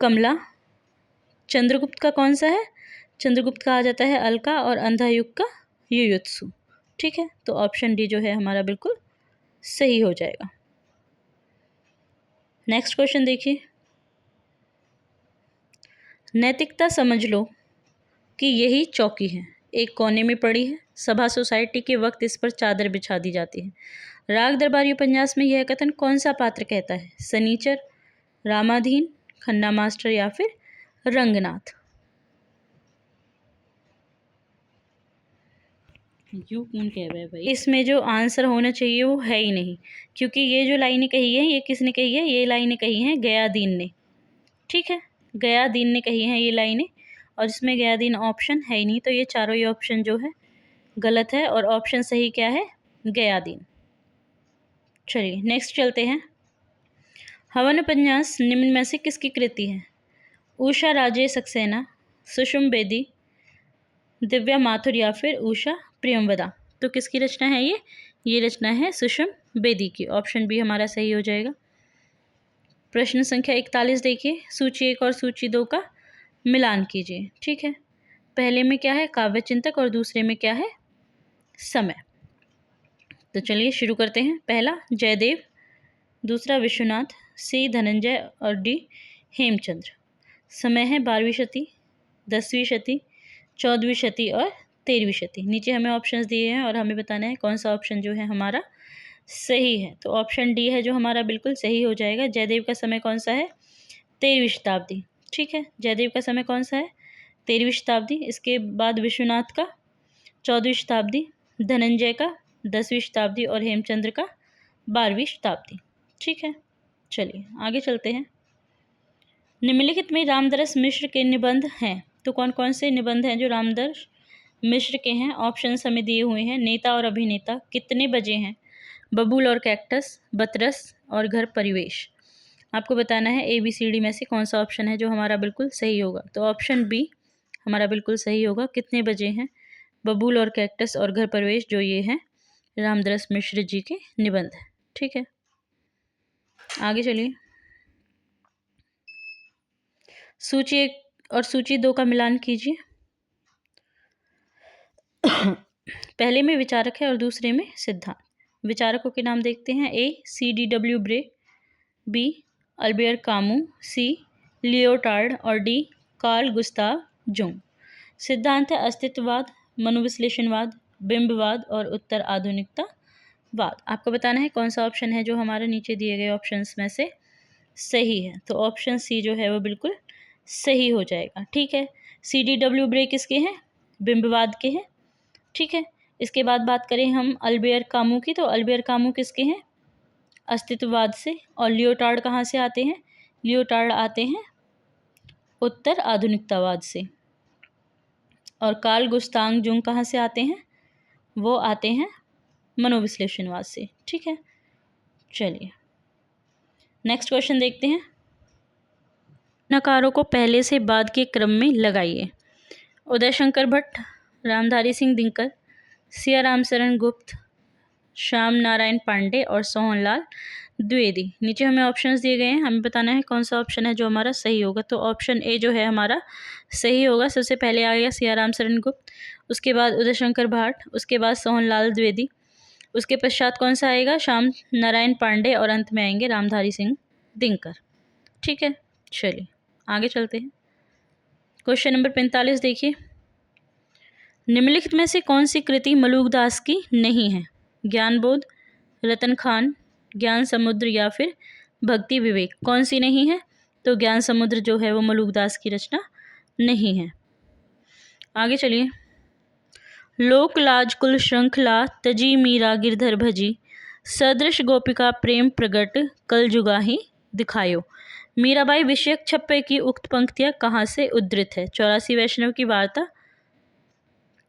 कमला। चंद्रगुप्त का कौन सा है? चंद्रगुप्त का आ जाता है अलका। और अंधा युग का युयुत्सु। ठीक है, तो ऑप्शन डी जो है हमारा बिल्कुल सही हो जाएगा। नेक्स्ट क्वेश्चन देखिए, नैतिकता समझ लो कि यही चौकी है, एक कोने में पड़ी है, सभा सोसाइटी के वक्त इस पर चादर बिछा दी जाती है। राग दरबारी उपन्यास में यह कथन कौन सा पात्र कहता है? सनीचर, रामाधीन, खन्ना मास्टर या फिर रंगनाथ? यू कौन कह रहा है भाई? इसमें जो आंसर होना चाहिए वो है ही नहीं, क्योंकि ये जो लाइनें कही है ये किसने कही है? ये लाइनें कही हैं गयादीन ने। ठीक है, गयादीन ने कही हैं ये लाइनें, और इसमें गयादीन ऑप्शन है ही नहीं, तो ये चारों ही ऑप्शन जो है गलत है। और ऑप्शन सही क्या है? गयादीन। चलिए नेक्स्ट चलते हैं। हवन उपन्यास निम्न में से किसकी कृति है? उषा राजे सक्सेना, सुषुम बेदी, दिव्या माथुर या फिर उषा प्रियंवदा। तो किसकी रचना है ये रचना है सुषुम बेदी की। ऑप्शन बी हमारा सही हो जाएगा। प्रश्न संख्या 41 देखिए, सूची 1 और सूची 2 का मिलान कीजिए। ठीक है, पहले में क्या है काव्य चिंतक और दूसरे में क्या है समय। तो चलिए शुरू करते हैं। पहला जयदेव, दूसरा विश्वनाथ, सी धनंजय और डी हेमचंद्र। समय है 12वीं शती, 10वीं शती, 14वीं शती और 13वीं शती। नीचे हमें ऑप्शंस दिए हैं और हमें बताना है कौन सा ऑप्शन जो है हमारा सही है। तो ऑप्शन डी है जो हमारा बिल्कुल सही हो जाएगा। जयदेव का समय कौन सा है? 13वीं शताब्दी। ठीक है, जयदेव का समय कौन सा है? 13वीं शताब्दी। इसके बाद विश्वनाथ का 14वीं शताब्दी, धनंजय का 10वीं शताब्दी और हेमचंद्र का 12वीं शताब्दी। ठीक है, चलिए आगे चलते हैं। निम्नलिखित में रामदरस मिश्र के निबंध हैं। तो कौन कौन से निबंध हैं जो रामदरस मिश्र के हैं? ऑप्शन हमें दिए हुए हैं। नेता और अभिनेता, कितने बजे हैं, बबूल और कैक्टस, बतरस और घर परिवेश। आपको बताना है ABCD में से कौन सा ऑप्शन है जो हमारा बिल्कुल सही होगा। तो ऑप्शन बी हमारा बिल्कुल सही होगा। कितने बजे हैं, बबूल और कैक्टस और घर परिवेश, जो ये हैं रामदरस मिश्र जी के निबंध है। ठीक है, आगे चलिए। सूची 1 और सूची 2 का मिलान कीजिए। पहले में विचारक है और दूसरे में सिद्धांत। विचारकों के नाम देखते हैं। A CDW ब्रे, B अल्बेयर कामू, C लियोटार्ड और D कार्ल गुस्ताव जुंग। सिद्धांत है अस्तित्ववाद, मनोविश्लेषणवाद, बिंबवाद और उत्तर आधुनिकतावाद। आपको बताना है कौन सा ऑप्शन है जो हमारे नीचे दिए गए ऑप्शंस में से सही है। तो ऑप्शन सी जो है वो बिल्कुल सही हो जाएगा। ठीक है, CDW ब्रे किसके हैं? बिंबवाद के हैं। ठीक है, इसके बाद बात करें हम अल्बेयर कामू की, तो अल्बेयर कामू किसके हैं? अस्तित्ववाद से। और लियोटार्ड कहाँ से आते हैं? लियोटार्ड आते हैं उत्तर आधुनिकतावाद से। और कार्ल गुस्ताव जुंग कहाँ से आते हैं? वो आते हैं मनोविश्लेषणवाद से। ठीक है, चलिए नेक्स्ट क्वेश्चन देखते हैं। नकारों को पहले से बाद के क्रम में लगाइए। उदय शंकर भट्ट, रामधारी सिंह दिनकर, सिया रामशरण गुप्त, श्याम नारायण पांडे और सोहनलाल द्विवेदी। नीचे हमें ऑप्शंस दिए गए हैं, हमें बताना है कौन सा ऑप्शन है जो हमारा सही होगा। तो ऑप्शन ए जो है हमारा सही होगा। सबसे पहले आ गया सिया रामशरण गुप्त, उसके बाद उदय शंकर भाट, उसके बाद सोहनलाल द्विवेदी, उसके पश्चात कौन सा आएगा? श्याम नारायण पांडे और अंत में आएंगे रामधारी सिंह दिनकर। ठीक है, चलिए आगे चलते हैं। क्वेश्चन नंबर 45 देखिए। निम्नलिखित में से कौन सी कृति मलुकदास की नहीं है? ज्ञानबोध, रतन खान, ज्ञान समुद्र या फिर भक्ति विवेक। कौन सी नहीं है? तो ज्ञान समुद्र जो है वो मलुकदास की रचना नहीं है। आगे चलिए। लोक लाज कुल श्रृंखला तजी मीरा गिरधर भजी, सदृश गोपिका प्रेम प्रगट कल जुगाही दिखायो। मीराबाई विषयक छप्पे की उक्त पंक्तियाँ कहाँ से उद्धृत है? 84 वैष्णव की वार्ता,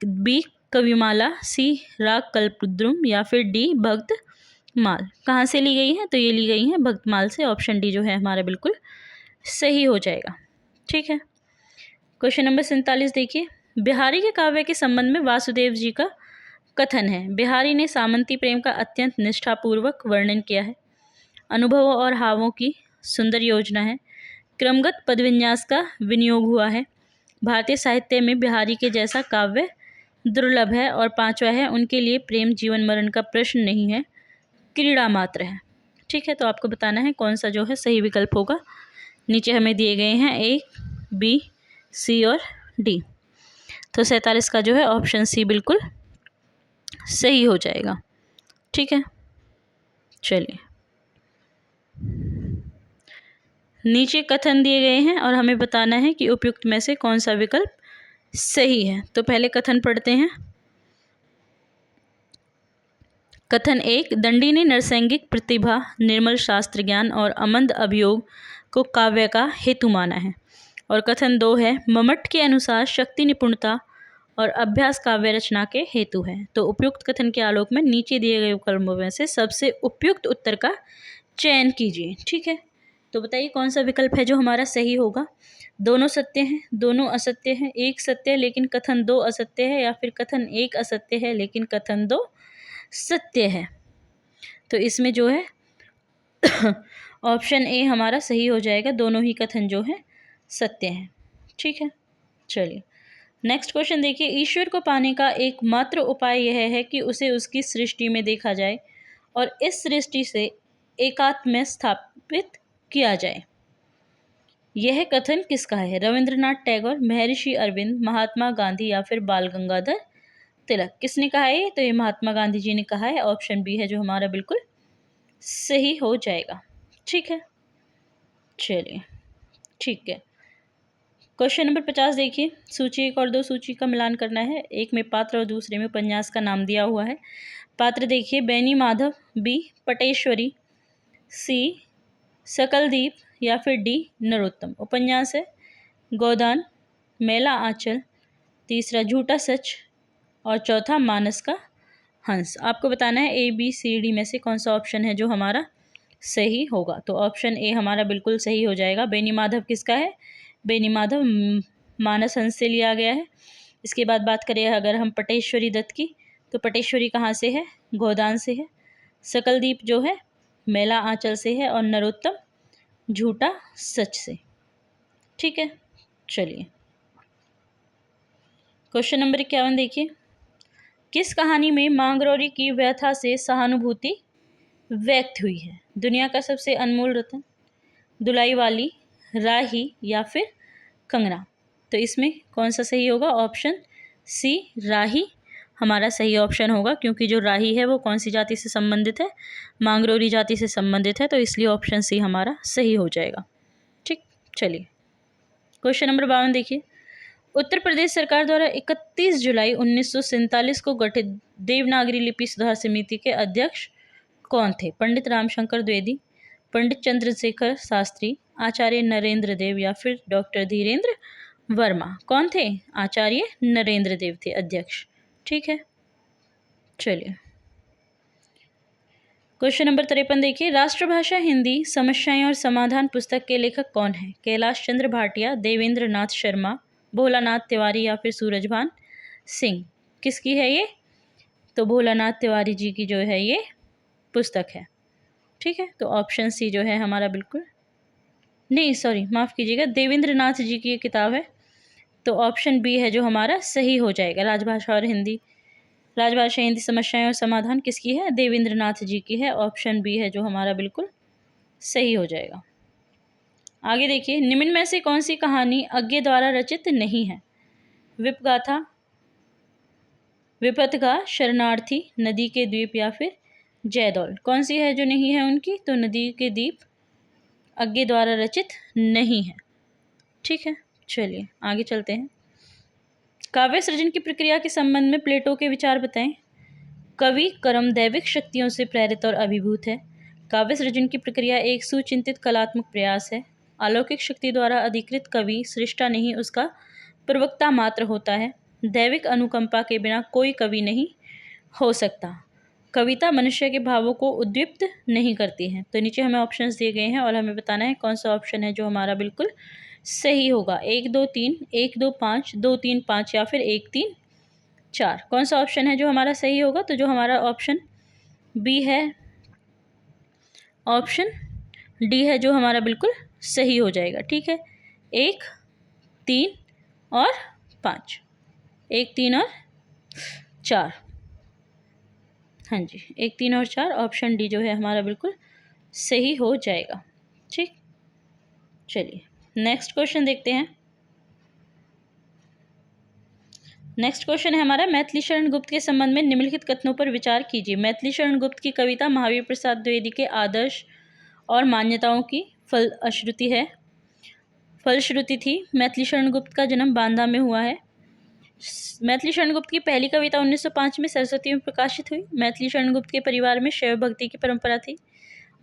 B कविमाला, C राग कल्पद्रुम या फिर D भक्त माल। कहाँ से ली गई है? तो ये ली गई है भक्तमाल से। ऑप्शन डी जो है हमारा बिल्कुल सही हो जाएगा। ठीक है, क्वेश्चन नंबर 47 देखिए। बिहारी के काव्य के संबंध में वासुदेव जी का कथन है। बिहारी ने सामंती प्रेम का अत्यंत निष्ठापूर्वक वर्णन किया है। अनुभवों और हावों की सुंदर योजना है। क्रमगत पदविन्यास का विनियोग हुआ है। भारतीय साहित्य में बिहारी के जैसा काव्य दुर्लभ है। और पांचवा है, उनके लिए प्रेम जीवन मरण का प्रश्न नहीं है, क्रीड़ा मात्र है। ठीक है, तो आपको बताना है कौन सा जो है सही विकल्प होगा। नीचे हमें दिए गए हैं A, B, C और D। तो 47 का जो है ऑप्शन सी बिल्कुल सही हो जाएगा। ठीक है, चलिए नीचे कथन दिए गए हैं और हमें बताना है कि उपयुक्त में से कौन सा विकल्प सही है। तो पहले कथन पढ़ते हैं। कथन 1, दंडी ने नरसैंगिक प्रतिभा, निर्मल शास्त्र ज्ञान और अमंद अभियोग को काव्य का हेतु माना है। और कथन 2 है, मम्मट के अनुसार शक्ति, निपुणता और अभ्यास काव्य रचना के हेतु है। तो उपयुक्त कथन के आलोक में नीचे दिए गए विकल्पों में से सबसे उपयुक्त उत्तर का चयन कीजिए। ठीक है, तो बताइए कौन सा विकल्प है जो हमारा सही होगा। दोनों सत्य हैं, दोनों असत्य हैं, एक सत्य है लेकिन कथन दो असत्य है, या फिर कथन एक असत्य है लेकिन कथन दो सत्य है। तो इसमें जो है ऑप्शन ए हमारा सही हो जाएगा, दोनों ही कथन जो है सत्य हैं। ठीक है, चलिए नेक्स्ट क्वेश्चन देखिए। ईश्वर को पाने का एकमात्र उपाय यह है कि उसे उसकी सृष्टि में देखा जाए और इस सृष्टि से एकात्म में स्थापित किया जाए। यह कथन किसका है? रविंद्रनाथ टैगोर, महर्षि अरविंद, महात्मा गांधी या फिर बाल गंगाधर तिलक। किसने कहा है? तो ये महात्मा गांधी जी ने कहा है। ऑप्शन बी है जो हमारा बिल्कुल सही हो जाएगा। ठीक है, चलिए ठीक है। क्वेश्चन नंबर 50 देखिए। सूची 1 और 2 सूची का मिलान करना है। एक में पात्र और दूसरे में उपन्यास का नाम दिया हुआ है। पात्र देखिए, बैनी माधव, बी पटेश्वरी, सी सकलदीप या फिर डी नरोत्तम। उपन्यास है गोदान, मेला आंचल, तीसरा झूठा सच और चौथा मानस का हंस। आपको बताना है ए बी सी डी में से कौन सा ऑप्शन है जो हमारा सही होगा। तो ऑप्शन ए हमारा बिल्कुल सही हो जाएगा। बेनी माधव किसका है? बेनी माधव मानस हंस से लिया गया है। इसके बाद बात करें अगर हम पटेश्वरी दत्त की, तो पटेश्वरी कहाँ से है? गोदान से है। सकलदीप जो है मेला आंचल से है और नरोत्तम झूठा सच से। ठीक है, चलिए क्वेश्चन नंबर 51 देखिए। किस कहानी में मांगरोरी की व्यथा से सहानुभूति व्यक्त हुई है? दुनिया का सबसे अनमोल रत्न, दुलाई वाली, राही या फिर कंगना। तो इसमें कौन सा सही होगा? ऑप्शन सी राही हमारा सही ऑप्शन होगा, क्योंकि जो राही है वो कौन सी जाति से संबंधित है? मांगरोरी जाति से संबंधित है, तो इसलिए ऑप्शन सी हमारा सही हो जाएगा। ठीक, चलिए क्वेश्चन नंबर 52 देखिए। उत्तर प्रदेश सरकार द्वारा 31 जुलाई 1947 को गठित देवनागरी लिपि सुधार समिति के अध्यक्ष कौन थे? पंडित रामशंकर द्विवेदी, पंडित चंद्रशेखर शास्त्री, आचार्य नरेंद्र देव या फिर डॉक्टर धीरेन्द्र वर्मा। कौन थे? आचार्य नरेंद्र देव थे अध्यक्ष। ठीक है, चलिए क्वेश्चन नंबर 53 देखिए। राष्ट्रभाषा हिंदी समस्याएं और समाधान पुस्तक के लेखक कौन है? कैलाश चंद्र भाटिया, देवेंद्र नाथ शर्मा, भोलानाथ तिवारी या फिर सूरजभान सिंह। किसकी है ये? तो भोलानाथ तिवारी जी की जो है ये पुस्तक है। ठीक है, तो ऑप्शन सी जो है हमारा बिल्कुल नहीं, सॉरी माफ़ कीजिएगा, देवेंद्र नाथ जी की ये किताब है। तो ऑप्शन बी है जो हमारा सही हो जाएगा। राजभाषा हिंदी समस्याएं और समाधान किसकी है? देवेंद्र नाथ जी की है। ऑप्शन बी है जो हमारा बिल्कुल सही हो जाएगा। आगे देखिए, निम्न में से कौन सी कहानी अज्ञे द्वारा रचित नहीं है? विपगाथा, विपथगा, शरणार्थी, नदी के द्वीप या फिर जयदौल। कौन सी है जो नहीं है उनकी? तो नदी के द्वीप अज्ञे द्वारा रचित नहीं है। ठीक है, चलिए आगे चलते हैं। काव्य सृजन की प्रक्रिया के संबंध में प्लेटो के विचार बताएं। कवि कर्म दैविक शक्तियों से प्रेरित और अभिभूत है। काव्य सृजन की प्रक्रिया एक सुचिंतित कलात्मक प्रयास है। अलौकिक शक्ति द्वारा अधिकृत कवि सृष्टा नहीं, उसका प्रवक्ता मात्र होता है। दैविक अनुकंपा के बिना कोई कवि नहीं हो सकता। कविता मनुष्य के भावों को उद्दीप्त नहीं करती है। तो नीचे हमें ऑप्शंस दिए गए हैं और हमें बताना है कौन सा ऑप्शन है जो हमारा बिल्कुल सही होगा। 1 2 3, 1 2 5, 2 3 5 या फिर 1 3 4। कौन सा ऑप्शन है जो हमारा सही होगा? तो जो हमारा ऑप्शन बी है, ऑप्शन डी है जो हमारा बिल्कुल सही हो जाएगा। ठीक है, 1 3 और 5, 1 3 और 4। हाँ जी, 1 3 और 4, ऑप्शन डी जो है हमारा बिल्कुल सही हो जाएगा। ठीक, चलिए नेक्स्ट क्वेश्चन देखते हैं। नेक्स्ट क्वेश्चन है हमारा, मैथिली शरण गुप्त के संबंध में निम्नलिखित कथनों पर विचार कीजिए। मैथिली शरण गुप्त की कविता महावीर प्रसाद द्विवेदी के आदर्श और मान्यताओं की फलश्रुति थी। मैथिली शरण गुप्त का जन्म बांदा में हुआ है। मैथिली शरण गुप्त की पहली कविता 1905 में सरस्वती में प्रकाशित हुई। मैथिली शरण गुप्त के परिवार में शैव भक्ति की परंपरा थी।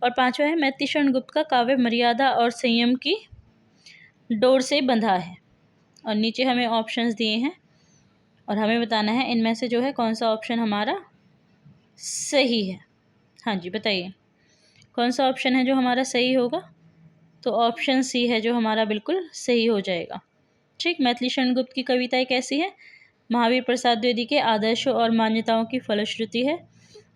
और पांचवा है, मैथिली शरण गुप्त का काव्य मर्यादा और संयम की डोर से बंधा है। और नीचे हमें ऑप्शंस दिए हैं और हमें बताना है इनमें से जो है कौन सा ऑप्शन हमारा सही है। हाँ जी, बताइए कौन सा ऑप्शन है जो हमारा सही होगा। तो ऑप्शन सी है जो हमारा बिल्कुल सही हो जाएगा। ठीक, मैथिली शरण गुप्त की कविताएं कैसी है? महावीर प्रसाद द्विवेदी के आदर्शों और मान्यताओं की फलश्रुति है।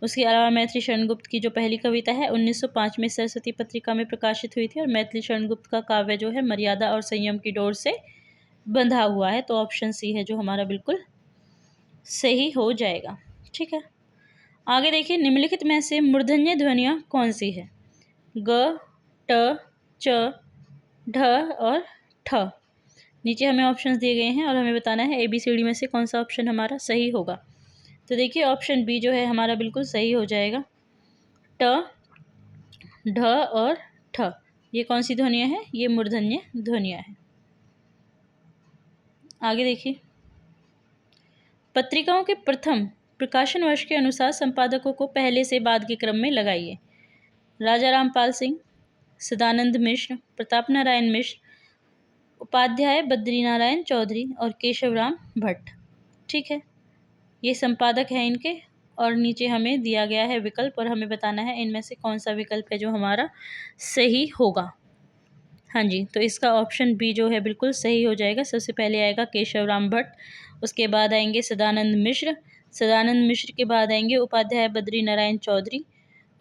उसके अलावा मैथिली शरण गुप्त की जो पहली कविता है 1905 में सरस्वती पत्रिका में प्रकाशित हुई थी, और मैथिली शरण गुप्त का काव्य जो है मर्यादा और संयम की डोर से बंधा हुआ है। तो ऑप्शन सी है जो हमारा बिल्कुल सही हो जाएगा। ठीक है, आगे देखिए, निम्नलिखित में से मूर्धन्य ध्वनियाँ कौन सी है? ग, ट, च, ढ और ठ। नीचे हमें ऑप्शंस दिए गए हैं और हमें बताना है ABCD में से कौन सा ऑप्शन हमारा सही होगा। तो देखिए, ऑप्शन बी जो है हमारा बिल्कुल सही हो जाएगा। ट, ढ और ठ, ये कौन सी ध्वनियाँ हैं? ये मूर्धन्य ध्वनियाँ हैं। आगे देखिए, पत्रिकाओं के प्रथम प्रकाशन वर्ष के अनुसार संपादकों को पहले से बाद के क्रम में लगाइए। राजा रामपाल सिंह, सदानंद मिश्र, प्रताप नारायण मिश्र, उपाध्याय बद्रीनारायण चौधरी और केशवराम भट्ट। ठीक है, ये संपादक हैं इनके, और नीचे हमें दिया गया है विकल्प, और हमें बताना है इनमें से कौन सा विकल्प है जो हमारा सही होगा। हाँ जी, तो इसका ऑप्शन बी जो है बिल्कुल सही हो जाएगा। सबसे पहले आएगा केशवराम भट्ट, उसके बाद आएंगे सदानंद मिश्र, सदानंद मिश्र के बाद आएंगे उपाध्याय बद्री नारायण चौधरी,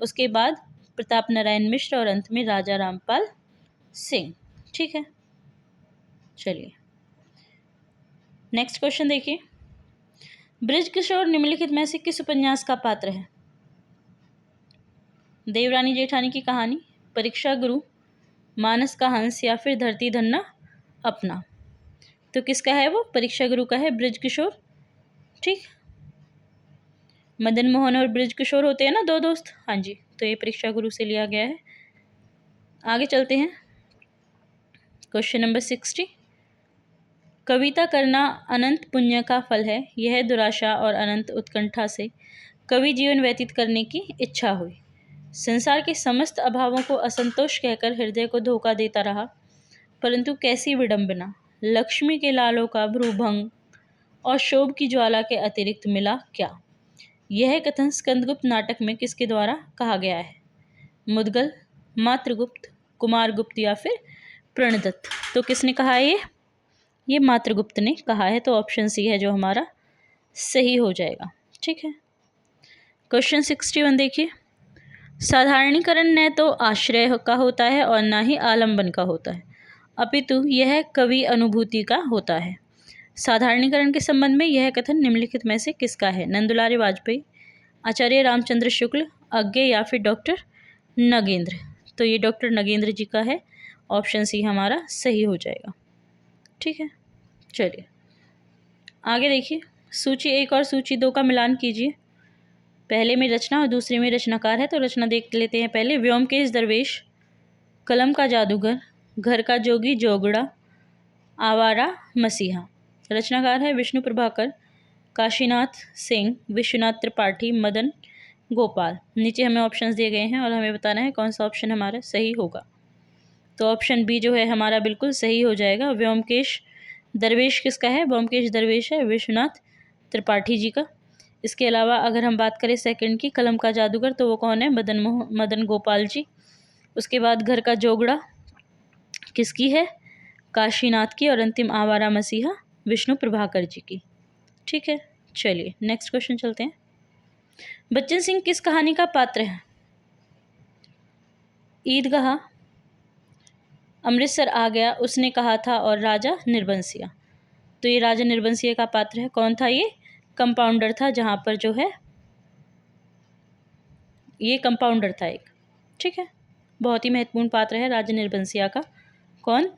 उसके बाद प्रताप नारायण मिश्र, और अंत में राजा रामपाल सिंह। ठीक है, चलिए नेक्स्ट क्वेश्चन देखिए, बृजकिशोर निम्नलिखित में से किस उपन्यास का पात्र है? देवरानी जेठानी की कहानी, परीक्षा गुरु, मानस का हंस, या फिर धरती धन्ना अपना। तो किसका है वो? परीक्षा गुरु का है बृजकिशोर। ठीक, मदन मोहन और बृजकिशोर होते हैं ना दो दोस्त। हाँ जी, तो ये परीक्षा गुरु से लिया गया है। आगे चलते हैं, क्वेश्चन नंबर 60। कविता करना अनंत पुण्य का फल है, यह दुराशा और अनंत उत्कंठा से कवि जीवन व्यतीत करने की इच्छा हुई। संसार के समस्त अभावों को असंतोष कहकर हृदय को धोखा देता रहा, परंतु कैसी विडंबना, लक्ष्मी के लालों का भ्रूभंग और शोभ की ज्वाला के अतिरिक्त मिला क्या? यह कथन स्कंदगुप्त नाटक में किसके द्वारा कहा गया है? मुद्गल, मात्रगुप्त, कुमारगुप्त, या फिर प्रणदत्त। तो किसने कहा है ये मात्रगुप्त ने कहा है। तो ऑप्शन सी है जो हमारा सही हो जाएगा। ठीक है, क्वेश्चन 61 देखिए, साधारणीकरण न तो आश्रय का होता है और ना ही आलंबन का होता है, अपितु यह कवि अनुभूति का होता है। साधारणीकरण के संबंध में यह कथन निम्नलिखित में से किसका है? नंदुलारी वाजपेयी, आचार्य रामचंद्र शुक्ल, अज्ञे, या फिर डॉक्टर नगेंद्र। तो ये डॉक्टर नगेंद्र जी का है। ऑप्शन सी हमारा सही हो जाएगा। ठीक है, चलिए आगे देखिए, सूची 1 और सूची 2 का मिलान कीजिए। पहले में रचना और दूसरे में रचनाकार है, तो रचना देख लेते हैं पहले। व्योमकेश दरवेश, कलम का जादूगर, घर का जोगी जोगड़ा, आवारा मसीहा। रचनाकार है विष्णु प्रभाकर, काशीनाथ सिंह, विश्वनाथ त्रिपाठी, मदन गोपाल। नीचे हमें ऑप्शंस दिए गए हैं और हमें बताना है कौन सा ऑप्शन हमारा सही होगा। तो ऑप्शन बी जो है हमारा बिल्कुल सही हो जाएगा। व्योमकेश दरवेश किसका है? व्योमकेश दरवेश है विश्वनाथ त्रिपाठी जी का। इसके अलावा अगर हम बात करें सेकंड की, कलम का जादूगर, तो वो कौन है? मदन गोपाल जी। उसके बाद घर का जोगड़ा किसकी है? काशीनाथ की। और अंतिम आवारा मसीहा विष्णु प्रभाकर जी की। ठीक है, चलिए नेक्स्ट क्वेश्चन चलते हैं। बच्चन सिंह किस कहानी का पात्र है? ईदगाह, अमृतसर आ गया, उसने कहा था, और राजा निर्बंसिया। तो ये राजा निर्बंसिया का पात्र है। कौन था ये? कंपाउंडर था, जहाँ पर जो है ये कंपाउंडर था एक। ठीक है, बहुत ही महत्वपूर्ण पात्र है राजा निर्बंसिया का। कौन?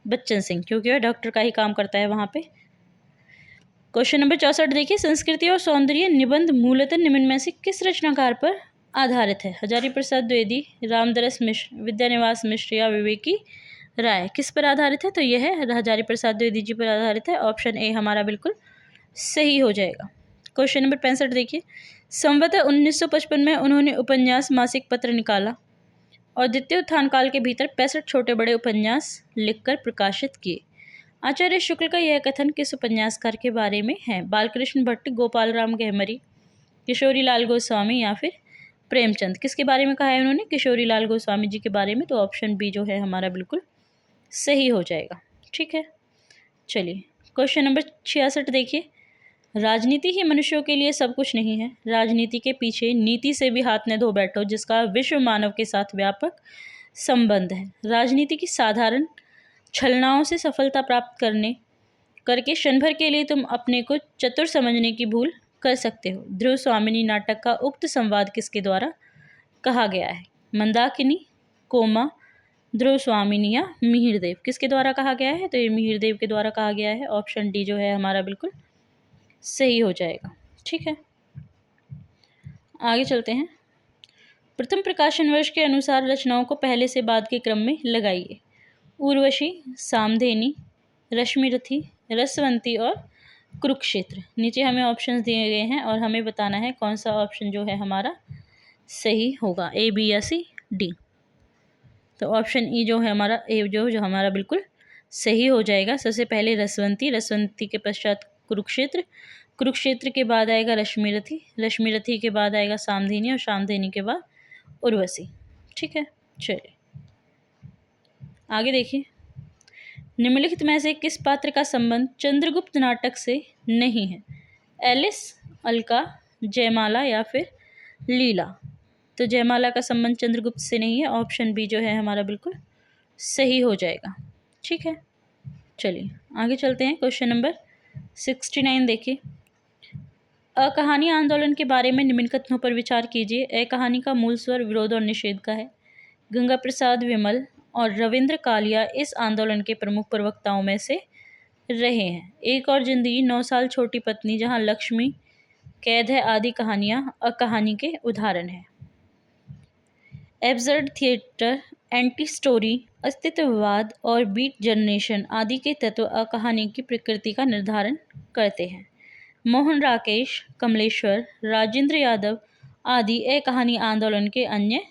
बच्चन सिंह, क्योंकि वह डॉक्टर का ही काम करता है वहाँ पे। क्वेश्चन नंबर 64 देखिए, संस्कृति और सौंदर्य निबंध मूलतः निम्न में से किस रचनाकार पर आधारित है? हजारी प्रसाद द्विवेदी, रामदरस मिश्र, विद्यानिवास मिश्र, या विवेकी राय। किस पर आधारित है? तो यह है हजारी प्रसाद द्विवेदी जी पर आधारित है। ऑप्शन ए हमारा बिल्कुल सही हो जाएगा। क्वेश्चन नंबर 65 देखिए, संवतः 1955 में उन्होंने उपन्यास मासिक पत्र निकाला और द्वितीय उत्थान काल के भीतर 65 छोटे बड़े उपन्यास लिखकर प्रकाशित किए। आचार्य शुक्ल का यह कथन किस उपन्यासकार के बारे में है? बालकृष्ण भट्ट, गोपाल राम गहमरी, किशोरी लाल गोस्वामी, या फिर प्रेमचंद। किसके बारे में कहा है उन्होंने? किशोरी लाल गोस्वामी जी के बारे में। तो ऑप्शन बी जो है हमारा बिल्कुल सही हो जाएगा। ठीक है, चलिए क्वेश्चन नंबर 66 देखिए। राजनीति ही मनुष्यों के लिए सब कुछ नहीं है। राजनीति के पीछे नीति से भी हाथ न धो बैठो, जिसका विश्व मानव के साथ व्यापक संबंध है। राजनीति की साधारण छलनाओं से सफलता प्राप्त करके क्षण भर के लिए तुम अपने को चतुर समझने की भूल कर सकते हो। ध्रुव स्वामिनी नाटक का उक्त संवाद किसके द्वारा कहा गया है? मंदाकिनी, कोमा, ध्रुव स्वामिनी या मिहिर देव? किसके द्वारा कहा गया है? तो ये मिहिर देव के द्वारा कहा गया है। ऑप्शन डी जो है हमारा बिल्कुल सही हो जाएगा। ठीक है, आगे चलते हैं। प्रथम प्रकाशन वर्ष के अनुसार रचनाओं को पहले से बाद के क्रम में लगाइए। उर्वशी, सामधेनी, रश्मिरथी, रसवंती और कुरुक्षेत्र। नीचे हमें ऑप्शंस दिए गए हैं और हमें बताना है कौन सा ऑप्शन जो है हमारा सही होगा, ए, बी या सी, डी। तो ऑप्शन ई जो है हमारा ए जो हमारा बिल्कुल सही हो जाएगा। सबसे पहले रसवंती, रसवंती के पश्चात कुरुक्षेत्र, कुरुक्षेत्र के बाद आएगा रश्मिरथी, रश्मिरथी के बाद आएगा सामधेनी और सामधेनी के बाद उर्वशी। ठीक है, चलिए आगे देखिए। निम्नलिखित में से किस पात्र का संबंध चंद्रगुप्त नाटक से नहीं है? एलिस, अलका, जयमाला या फिर लीला? तो जयमाला का संबंध चंद्रगुप्त से नहीं है। ऑप्शन बी जो है हमारा बिल्कुल सही हो जाएगा। ठीक है, चलिए आगे चलते हैं। क्वेश्चन नंबर 69 देखिए। अकहानी आंदोलन के बारे में निम्न कथनों पर विचार कीजिए। अकहानी का मूल स्वर विरोध और निषेध का है। गंगा प्रसाद विमल और रविंद्र कालिया इस आंदोलन के प्रमुख प्रवक्ताओं में से रहे हैं। एक और जिंदगी, 9 साल छोटी पत्नी, जहां लक्ष्मी कैद है आदि कहानियां अकहानी के उदाहरण हैं। एब्सर्ड थिएटर, एंटी स्टोरी, अस्तित्ववाद और बीट जनरेशन आदि के तत्व अकहानी की प्रकृति का निर्धारण करते हैं। मोहन राकेश, कमलेश्वर, राजेंद्र यादव आदि अकहानी आंदोलन के अन्य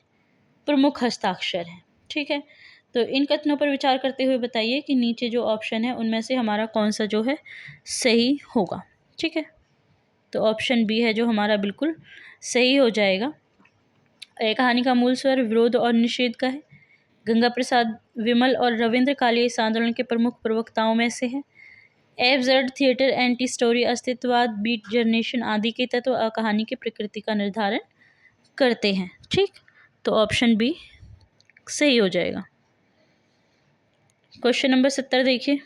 प्रमुख हस्ताक्षर हैं। ठीक है, तो इन कथनों पर विचार करते हुए बताइए कि नीचे जो ऑप्शन है उनमें से हमारा कौन सा जो है सही होगा। ठीक है, तो ऑप्शन बी है जो हमारा बिल्कुल सही हो जाएगा। कहानी का मूल स्वर विरोध और निषेध का है। गंगा प्रसाद विमल और रविंद्र कालिया इस आंदोलन के प्रमुख प्रवक्ताओं में से है। एब्सर्ड थिएटर, एंटी स्टोरी, अस्तित्ववाद, बीट जनरेशन आदि के तत्व कहानी की प्रकृति का निर्धारण करते हैं। ठीक, तो ऑप्शन बी सही हो जाएगा। क्वेश्चन नंबर 70 देखिए।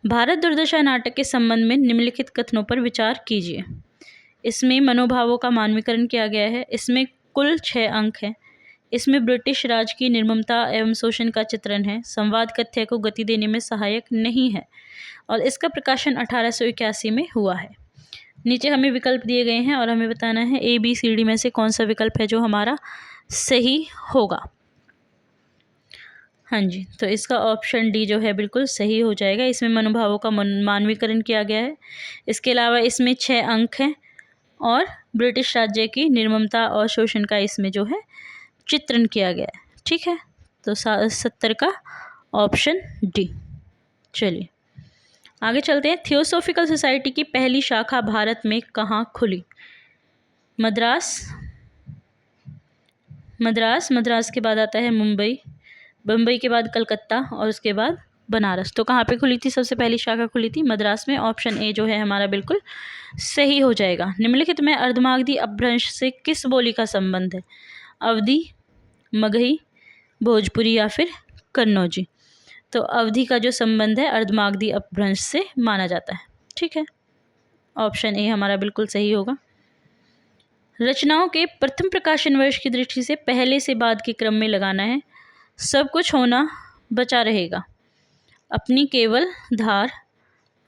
भारत दुर्दशा नाटक के संबंध में निम्नलिखित कथनों पर विचार कीजिए। इसमें मनोभावों का मानवीकरण किया गया है। इसमें कुल 6 अंक हैं। इसमें ब्रिटिश राज की निर्ममता एवं शोषण का चित्रण है। संवाद कथ्य को गति देने में सहायक नहीं है और इसका प्रकाशन 1881 में हुआ है। नीचे हमें विकल्प दिए गए हैं और हमें बताना है ए, बी, सी, डी में से कौन सा विकल्प है जो हमारा सही होगा। हाँ जी, तो इसका ऑप्शन डी जो है बिल्कुल सही हो जाएगा। इसमें मनोभावों का मानवीकरण किया गया है। इसके अलावा इसमें 6 अंक हैं और ब्रिटिश राज्य की निर्ममता और शोषण का इसमें जो है चित्रण किया गया है। ठीक है, तो 70 का ऑप्शन डी। चलिए आगे चलते हैं। थियोसॉफिकल सोसाइटी की पहली शाखा भारत में कहाँ खुली? मद्रास के बाद आता है मुंबई, बम्बई के बाद कलकत्ता और उसके बाद बनारस। तो कहाँ पे खुली थी? सबसे पहली शाखा खुली थी मद्रास में। ऑप्शन ए जो है हमारा बिल्कुल सही हो जाएगा। निम्नलिखित में अर्धमागधी अपभ्रंश से किस बोली का संबंध है? अवधी, मगही, भोजपुरी या फिर कन्नौजी? तो अवधी का जो संबंध है अर्धमागधी अपभ्रंश से माना जाता है। ठीक है, ऑप्शन ए हमारा बिल्कुल सही होगा। रचनाओं के प्रथम प्रकाशन वर्ष की दृष्टि से पहले से बाद के क्रम में लगाना है। सब कुछ होना बचा रहेगा, अपनी केवल धार,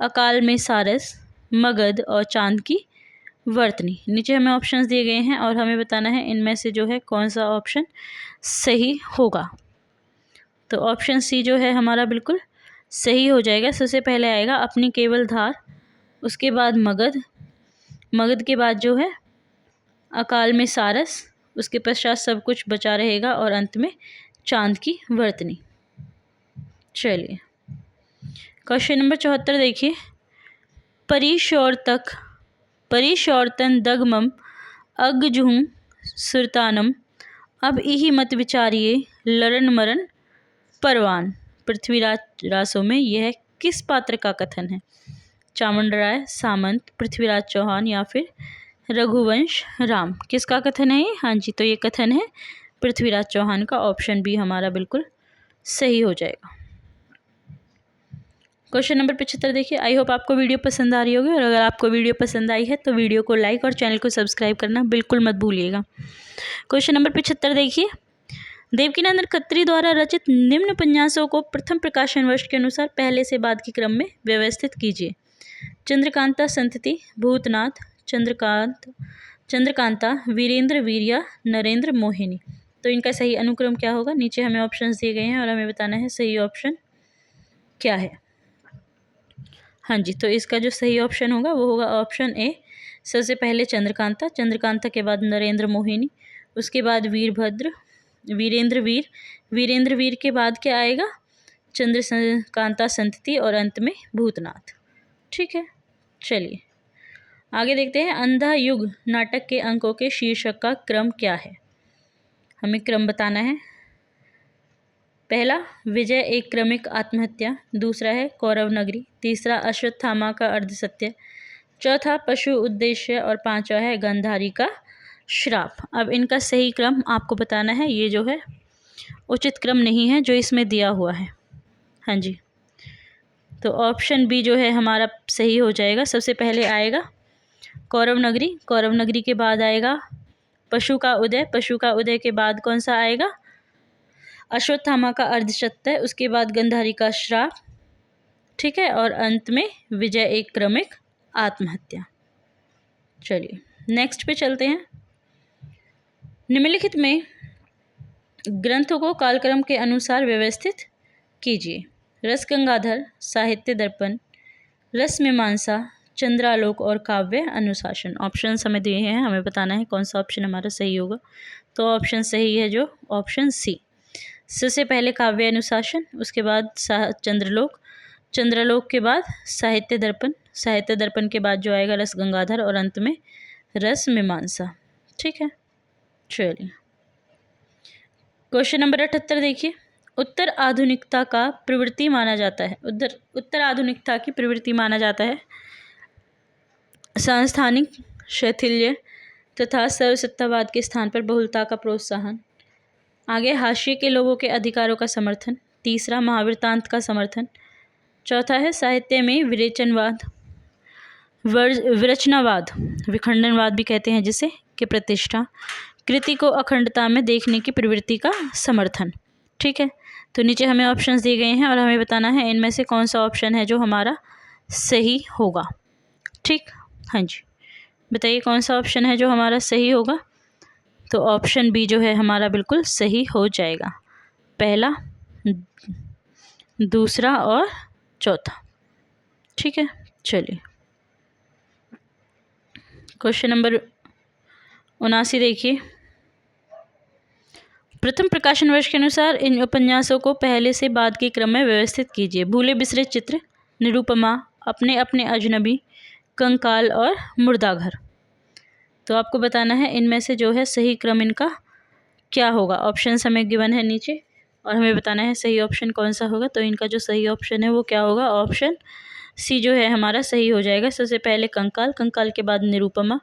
अकाल में सारस, मगध और चांद की वर्तनी। नीचे हमें ऑप्शंस दिए गए हैं और हमें बताना है इनमें से जो है कौन सा ऑप्शन सही होगा। तो ऑप्शन सी जो है हमारा बिल्कुल सही हो जाएगा। सबसे पहले आएगा अपनी केवल धार, उसके बाद मगध के बाद जो है अकाल में सारस, उसके पश्चात सब कुछ बचा रहेगा और अंत में चांद की वर्तनी। चलिए क्वेश्चन नंबर 74 देखिए। परिशौर तन दगमम अग्जुम सुरतानम अब इही मत विचारिए लरन मरन परवान। पृथ्वीराज रासों में यह किस पात्र का कथन है? चामुंडराय, सामंत, पृथ्वीराज चौहान या फिर रघुवंश राम? किसका कथन है ये? हाँ जी, तो ये कथन है पृथ्वीराज चौहान का। ऑप्शन बी हमारा बिल्कुल सही हो जाएगा। क्वेश्चन नंबर 75 देखिए। आई होप आपको वीडियो पसंद आ रही होगी, और अगर आपको वीडियो पसंद आई है तो वीडियो को लाइक और चैनल को सब्सक्राइब करना बिल्कुल मत भूलिएगा। क्वेश्चन नंबर 75 देखिए। देवकीनंदन खत्री द्वारा रचित निम्न उपन्यासों को प्रथम प्रकाशन वर्ष के अनुसार पहले से बाद के क्रम में व्यवस्थित कीजिए। चंद्रकांता संतति, भूतनाथ, चंद्रकांता, वीरेंद्र वीर या नरेंद्र मोहिनी? तो इनका सही अनुक्रम क्या होगा? नीचे हमें ऑप्शंस दिए गए हैं और हमें बताना है सही ऑप्शन क्या है। हाँ जी, तो इसका जो सही ऑप्शन होगा वो होगा ऑप्शन ए। सबसे पहले चंद्रकांता, चंद्रकांता के बाद नरेंद्र मोहिनी, उसके बाद वीरेंद्र वीर, वीरेंद्र वीर के बाद क्या आएगा? चंद्रकांता संतति और अंत में भूतनाथ। ठीक है, चलिए आगे देखते हैं। अंधा युग नाटक के अंकों के शीर्षक का क्रम क्या है? हमें क्रम बताना है। पहला विजय एक क्रमिक आत्महत्या, दूसरा है कौरव नगरी, तीसरा अश्वत्थामा का अर्धसत्य, चौथा पशु उद्देश्य और पांचवा है गंधारी का श्राप। अब इनका सही क्रम आपको बताना है। ये जो है उचित क्रम नहीं है जो इसमें दिया हुआ है। हाँ जी, तो ऑप्शन बी जो है हमारा सही हो जाएगा। सबसे पहले आएगा कौरव नगरी, कौरव नगरी के बाद आएगा पशु का उदय, पशु का उदय के बाद कौन सा आएगा? अश्वत्थामा का अर्धसत्य, उसके बाद गंधारी का श्राप, ठीक है, और अंत में विजय एक क्रमिक आत्महत्या। चलिए नेक्स्ट पे चलते हैं। निम्नलिखित में ग्रंथों को कालक्रम के अनुसार व्यवस्थित कीजिए। रस गंगाधर, साहित्य दर्पण, रस मीमांसा, चंद्रालोक और काव्य अनुशासन। ऑप्शन हमें दिए हैं, हमें बताना है कौन सा ऑप्शन हमारा सही होगा। तो ऑप्शन सही है जो ऑप्शन सी। सबसे पहले काव्य अनुशासन, उसके बाद चंद्रलोक, चंद्रलोक के बाद साहित्य दर्पण, साहित्य दर्पण के बाद जो आएगा रस गंगाधर और अंत में रस मीमांसा। ठीक है, चलिए क्वेश्चन नंबर 78 देखिए। उत्तर आधुनिकता का प्रवृत्ति माना जाता है, उत्तर आधुनिकता की प्रवृत्ति माना जाता है सांस्थानिक शैथिल्य तथा सर्वसत्तावाद के स्थान पर बहुलता का प्रोत्साहन, आगे हाशिए के लोगों के अधिकारों का समर्थन, तीसरा महावीरतांत का समर्थन, चौथा है साहित्य में विरेचनवाद, विरचनावाद, विखंडनवाद भी कहते हैं जिसे, कि प्रतिष्ठा, कृति को अखंडता में देखने की प्रवृत्ति का समर्थन। ठीक है, तो नीचे हमें ऑप्शंस दिए गए हैं और हमें बताना है इनमें से कौन सा ऑप्शन है जो हमारा सही होगा। ठीक, हाँ जी, बताइए कौन सा ऑप्शन है जो हमारा सही होगा। तो ऑप्शन बी जो है हमारा बिल्कुल सही हो जाएगा, पहला, दूसरा और चौथा। ठीक है, चलिए क्वेश्चन नंबर 79 देखिए। प्रथम प्रकाशन वर्ष के अनुसार इन उपन्यासों को पहले से बाद के क्रम में व्यवस्थित कीजिए। भूले बिसरे चित्र, निरुपमा, अपने अपने अजनबी, कंकाल और मुर्दाघर। तो आपको बताना है इनमें से जो है सही क्रम इनका क्या होगा। ऑप्शंस हमें गिवन है नीचे और हमें बताना है सही ऑप्शन कौन सा होगा। तो इनका जो सही ऑप्शन है वो क्या होगा? ऑप्शन सी जो है हमारा सही हो जाएगा। सबसे पहले कंकाल, कंकाल के बाद निरुपमा,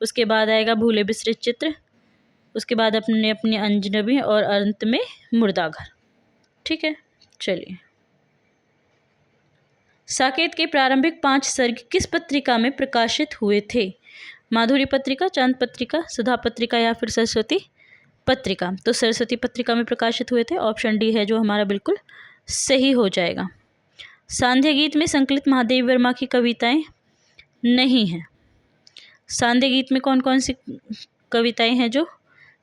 उसके बाद आएगा भूले बिसरे चित्र, उसके बाद अपने अपने अजनबी और अंत में मुर्दाघर। ठीक है, चलिए साकेत के प्रारंभिक 5 सर्ग किस पत्रिका में प्रकाशित हुए थे? माधुरी पत्रिका, चांद पत्रिका, सुधा पत्रिका या फिर सरस्वती पत्रिका? तो सरस्वती पत्रिका में प्रकाशित हुए थे। ऑप्शन डी है जो हमारा बिल्कुल सही हो जाएगा। सांध्य गीत में संकलित महादेवी वर्मा की कविताएं नहीं हैं। सांध्य गीत में कौन कौन सी कविताएं हैं जो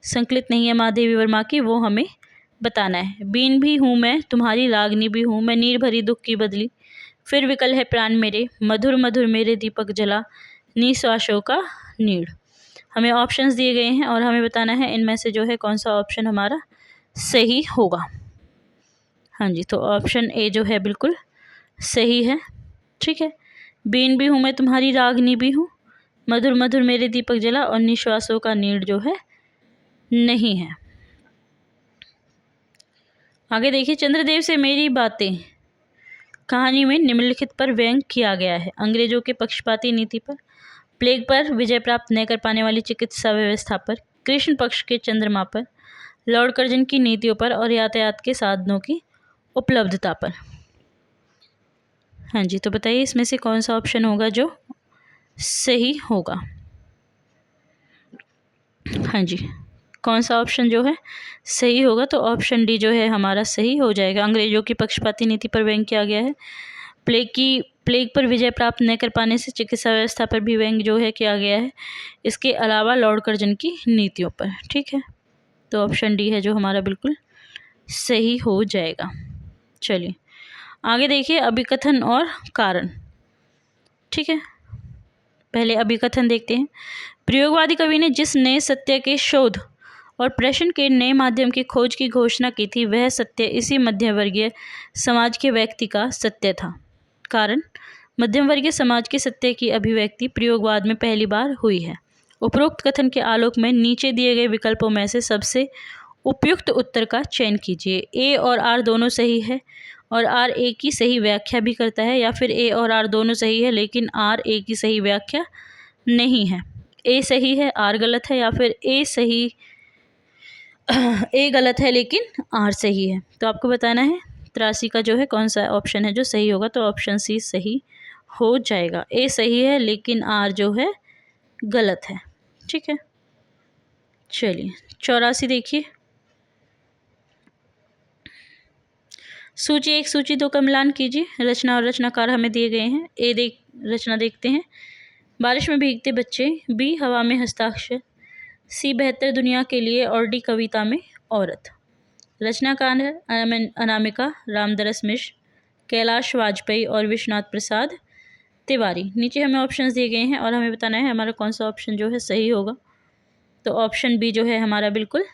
संकलित नहीं है महादेवी वर्मा की, वो हमें बताना है। बीन भी हूँ मैं, तुम्हारी रागनी भी हूँ मैं, नीर भरी दुख की बदली, फिर विकल है प्राण मेरे, मधुर मधुर मेरे दीपक जला, निश्वासों का नीड़। हमें ऑप्शंस दिए गए हैं और हमें बताना है इनमें से जो है कौन सा ऑप्शन हमारा सही होगा। हाँ जी, तो ऑप्शन ए जो है बिल्कुल सही है। ठीक है, बीन भी हूँ मैं, तुम्हारी रागनी भी हूँ, मधुर मधुर मेरे दीपक जला और निश्वासों का नीड़ जो है नहीं है। आगे देखिए, चंद्रदेव से मेरी बातें कहानी में निम्नलिखित पर व्यंग किया गया है। अंग्रेजों के पक्षपाती नीति पर, प्लेग पर विजय प्राप्त न कर पाने वाली चिकित्सा व्यवस्था पर, कृष्ण पक्ष के चंद्रमा पर, लॉर्ड कर्जन की नीतियों पर और यातायात के साधनों की उपलब्धता पर। हाँ जी, तो बताइए इसमें से कौन सा ऑप्शन होगा जो सही होगा। हाँ जी, कौन सा ऑप्शन जो है सही होगा, तो ऑप्शन डी जो है हमारा सही हो जाएगा। अंग्रेजों की पक्षपाती नीति पर व्यंग किया गया है। प्लेग पर विजय प्राप्त न कर पाने से चिकित्सा व्यवस्था पर भी व्यंग जो है किया गया है। इसके अलावा लॉर्ड कर्जन की नीतियों पर। ठीक है, तो ऑप्शन डी है जो हमारा बिल्कुल सही हो जाएगा। चलिए आगे देखिए, अभिकथन और कारण। ठीक है, पहले अभिकथन देखते हैं। प्रयोगवादी कवि ने जिस नए सत्य के शोध और प्रश्न के नए माध्यम की खोज की घोषणा की थी, वह सत्य इसी मध्यवर्गीय समाज के व्यक्ति का सत्य था। कारण, मध्यम वर्गीय समाज के सत्य की अभिव्यक्ति प्रयोगवाद में पहली बार हुई है। उपरोक्त कथन के आलोक में नीचे दिए गए विकल्पों में से सबसे उपयुक्त उत्तर का चयन कीजिए। ए और आर दोनों सही है और आर ए की सही व्याख्या भी करता है, या फिर ए और आर दोनों सही है लेकिन आर ए की सही व्याख्या नहीं है। ए सही है, आर गलत है, या फिर ए गलत है लेकिन आर सही है। तो आपको बताना है 83 का जो है कौन सा ऑप्शन है जो सही होगा, तो ऑप्शन सी सही हो जाएगा। ए सही है लेकिन आर जो है गलत है। ठीक है, चलिए 84 देखिए। सूची 1 सूची 2 का मिलान कीजिए। रचना और रचनाकार हमें दिए गए हैं। रचना देखते हैं। बारिश में भीगते बच्चे, बी हवा में हस्ताक्षर, सी बेहतर दुनिया के लिए और डी कविता में औरत। रचनाकार है अनामिका रामदरस मिश्र, कैलाश वाजपेयी और विश्वनाथ प्रसाद तिवारी। नीचे हमें ऑप्शंस दिए गए हैं और हमें बताना है हमारा कौन सा ऑप्शन जो है सही होगा, तो ऑप्शन बी जो है हमारा बिल्कुल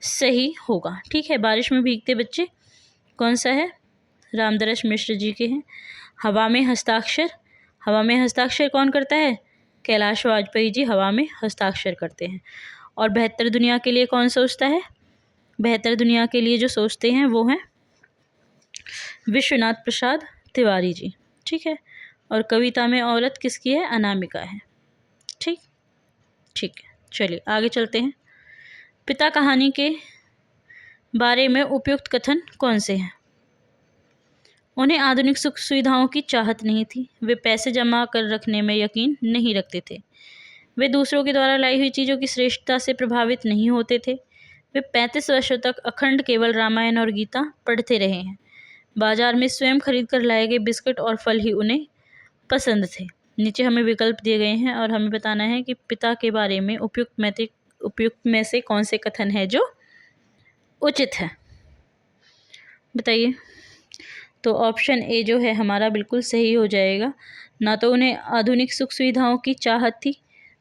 सही होगा। ठीक है, बारिश में भीगते बच्चे कौन सा है, रामदरस मिश्र जी के हैं। हवा में हस्ताक्षर, हवा में हस्ताक्षर कौन करता है, कैलाश वाजपेयी जी हवा में हस्ताक्षर करते हैं। और बेहतर दुनिया के लिए कौन सोचता है, बेहतर दुनिया के लिए जो सोचते हैं वो हैं विश्वनाथ प्रसाद तिवारी जी। ठीक है, और कविता में औरत किसकी है, अनामिका है। ठीक ठीक है, चलिए आगे चलते हैं। पिता कहानी के बारे में उपयुक्त कथन कौन से हैं। उन्हें आधुनिक सुख सुविधाओं की चाहत नहीं थी, वे पैसे जमा कर रखने में यकीन नहीं रखते थे, वे दूसरों के द्वारा लाई हुई चीज़ों की श्रेष्ठता से प्रभावित नहीं होते थे, वे 35 वर्षों तक अखंड केवल रामायण और गीता पढ़ते रहे हैं, बाजार में स्वयं खरीद कर लाए गए बिस्कुट और फल ही उन्हें पसंद थे। नीचे हमें विकल्प दिए गए हैं और हमें बताना है कि पिता के बारे में उपयुक्त में से कौन से कथन है जो उचित है। बताइए, तो ऑप्शन ए जो है हमारा बिल्कुल सही हो जाएगा। ना तो उन्हें आधुनिक सुख सुविधाओं की चाहत थी,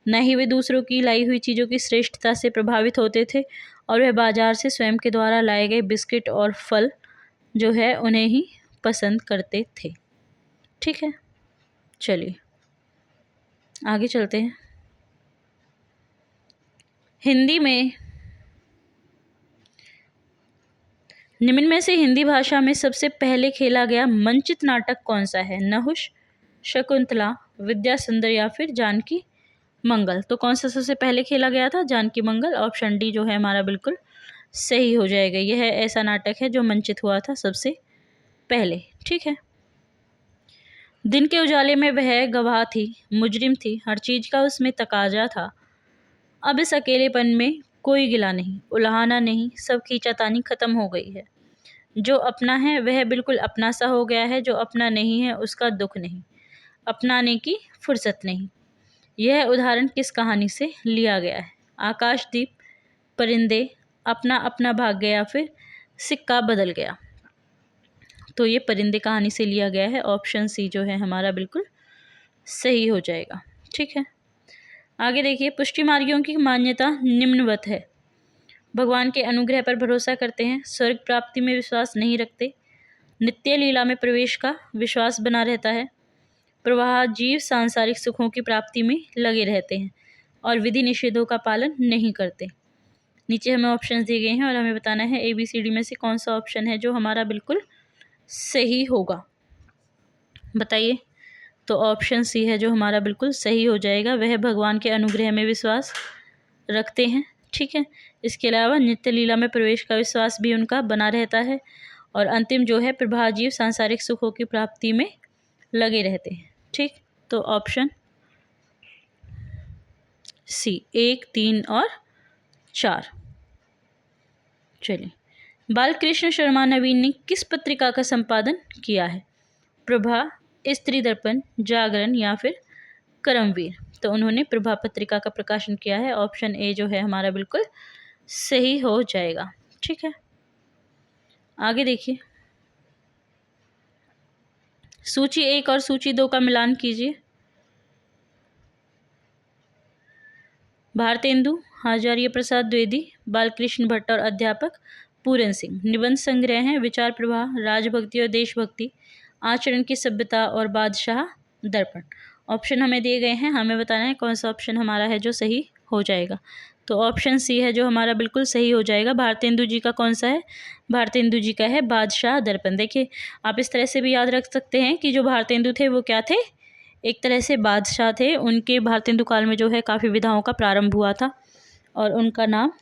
न ही वे दूसरों की लाई हुई चीज़ों की श्रेष्ठता से प्रभावित होते थे, और वह बाजार से स्वयं के द्वारा लाए गए बिस्किट और फल जो है उन्हें ही पसंद करते थे। ठीक है, चलिए आगे चलते हैं। हिंदी में निम्न में से हिंदी भाषा में सबसे पहले खेला गया मंचित नाटक कौन सा है, नहुष, शकुंतला, विद्या सुंदर या फिर जानकी मंगल। तो कौन सा सबसे पहले खेला गया था, जानकी मंगल। ऑप्शन डी जो है हमारा बिल्कुल सही हो जाएगा। यह ऐसा नाटक है जो मंचित हुआ था सबसे पहले। ठीक है, दिन के उजाले में वह गवाह थी, मुजरिम थी, हर चीज़ का उसमें तकाजा था। अब इस अकेलेपन में कोई गिला नहीं, उल्हाना नहीं, सब खींचातानी खत्म हो गई है। जो अपना है वह बिल्कुल अपना सा हो गया है, जो अपना नहीं है उसका दुख नहीं, अपनाने की फुर्सत नहीं। यह उदाहरण किस कहानी से लिया गया है, आकाशदीप, परिंदे, अपना अपना भाग गया, फिर सिक्का बदल गया। तो ये परिंदे कहानी से लिया गया है। ऑप्शन सी जो है हमारा बिल्कुल सही हो जाएगा। ठीक है, आगे देखिए। पुष्टि मार्गियों की मान्यता निम्नवत है। भगवान के अनुग्रह पर भरोसा करते हैं, स्वर्ग प्राप्ति में विश्वास नहीं रखते, नित्य लीला में प्रवेश का विश्वास बना रहता है, प्रवाह जीव सांसारिक सुखों की प्राप्ति में लगे रहते हैं और विधि निषेधों का पालन नहीं करते, नीचे हमें ऑप्शन दिए गए हैं और हमें बताना है ABCD में से कौन सा ऑप्शन है जो हमारा बिल्कुल सही होगा। बताइए। तो ऑप्शन सी है जो हमारा बिल्कुल सही हो जाएगा। वह भगवान के अनुग्रह में विश्वास रखते हैं। ठीक है। इसके अलावा नित्य लीला में प्रवेश का विश्वास भी उनका बना रहता है। और अंतिम जो है प्रभाजीव सांसारिक सुखों की प्राप्ति में लगे रहते हैं। ठीक। तो ऑप्शन सी 1, 3 और 4। चलिए, बालकृष्ण शर्मा नवीन ने किस पत्रिका का संपादन किया है? प्रभा, स्त्री दर्पण, जागरण या फिर कर्मवीर। तो उन्होंने प्रभा पत्रिका का प्रकाशन किया है। ऑप्शन ए जो है हमारा बिल्कुल सही हो जाएगा। ठीक है। आगे देखिए, सूची 1 और सूची 2 का मिलान कीजिए। भारतेंदु, आचार्य प्रसाद द्विवेदी, बालकृष्ण भट्ट और अध्यापक पूरन सिंह। निबंध संग्रह हैं विचार प्रवाह, राजभक्ति और देशभक्ति, आचरण की सभ्यता और बादशाह दर्पण। ऑप्शन हमें दिए गए हैं, हमें बताना है कौन सा ऑप्शन हमारा है जो सही हो जाएगा। तो ऑप्शन सी है जो हमारा बिल्कुल सही हो जाएगा। भारतेंदु जी का कौन सा है? भारतेंदु जी का है बादशाह दर्पण। देखिए, आप इस तरह से भी याद रख सकते हैं कि जो भारतेंदु थे वो क्या थे? एक तरह से बादशाह थे। उनके भारतेंदु काल में जो है काफ़ी विधाओं का प्रारंभ हुआ था और उनका नाम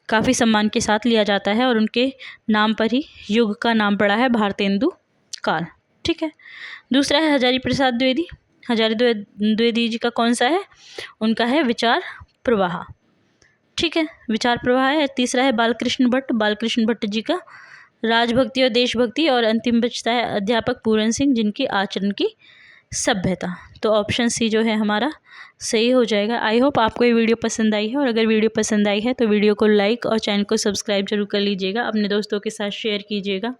काफ़ी सम्मान के साथ लिया जाता है और उनके नाम पर ही युग का नाम पड़ा है भारतेंदु काल। ठीक है। दूसरा है हजारी प्रसाद द्विवेदी। हजारी द्विवेदी जी का कौन सा है? उनका है विचार प्रवाह। ठीक है, विचार प्रवाह है। तीसरा है बालकृष्ण भट्ट। बालकृष्ण भट्ट जी का राजभक्ति और देशभक्ति। और अंतिम बचता है अध्यापक पूरन सिंह जिनकी आचरण की सभ्यता। तो ऑप्शन सी जो है हमारा सही हो जाएगा। आई होप आपको ये वीडियो पसंद आई है और अगर वीडियो पसंद आई है तो वीडियो को लाइक और चैनल को सब्सक्राइब जरूर कर लीजिएगा। अपने दोस्तों के साथ शेयर कीजिएगा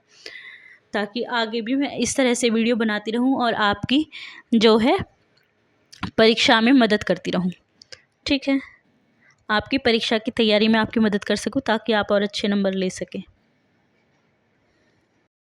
ताकि आगे भी मैं इस तरह से वीडियो बनाती रहूं और आपकी जो है परीक्षा में मदद करती रहूं। ठीक है, आपकी परीक्षा की तैयारी में आपकी मदद कर सकूं ताकि आप और अच्छे नंबर ले सकें।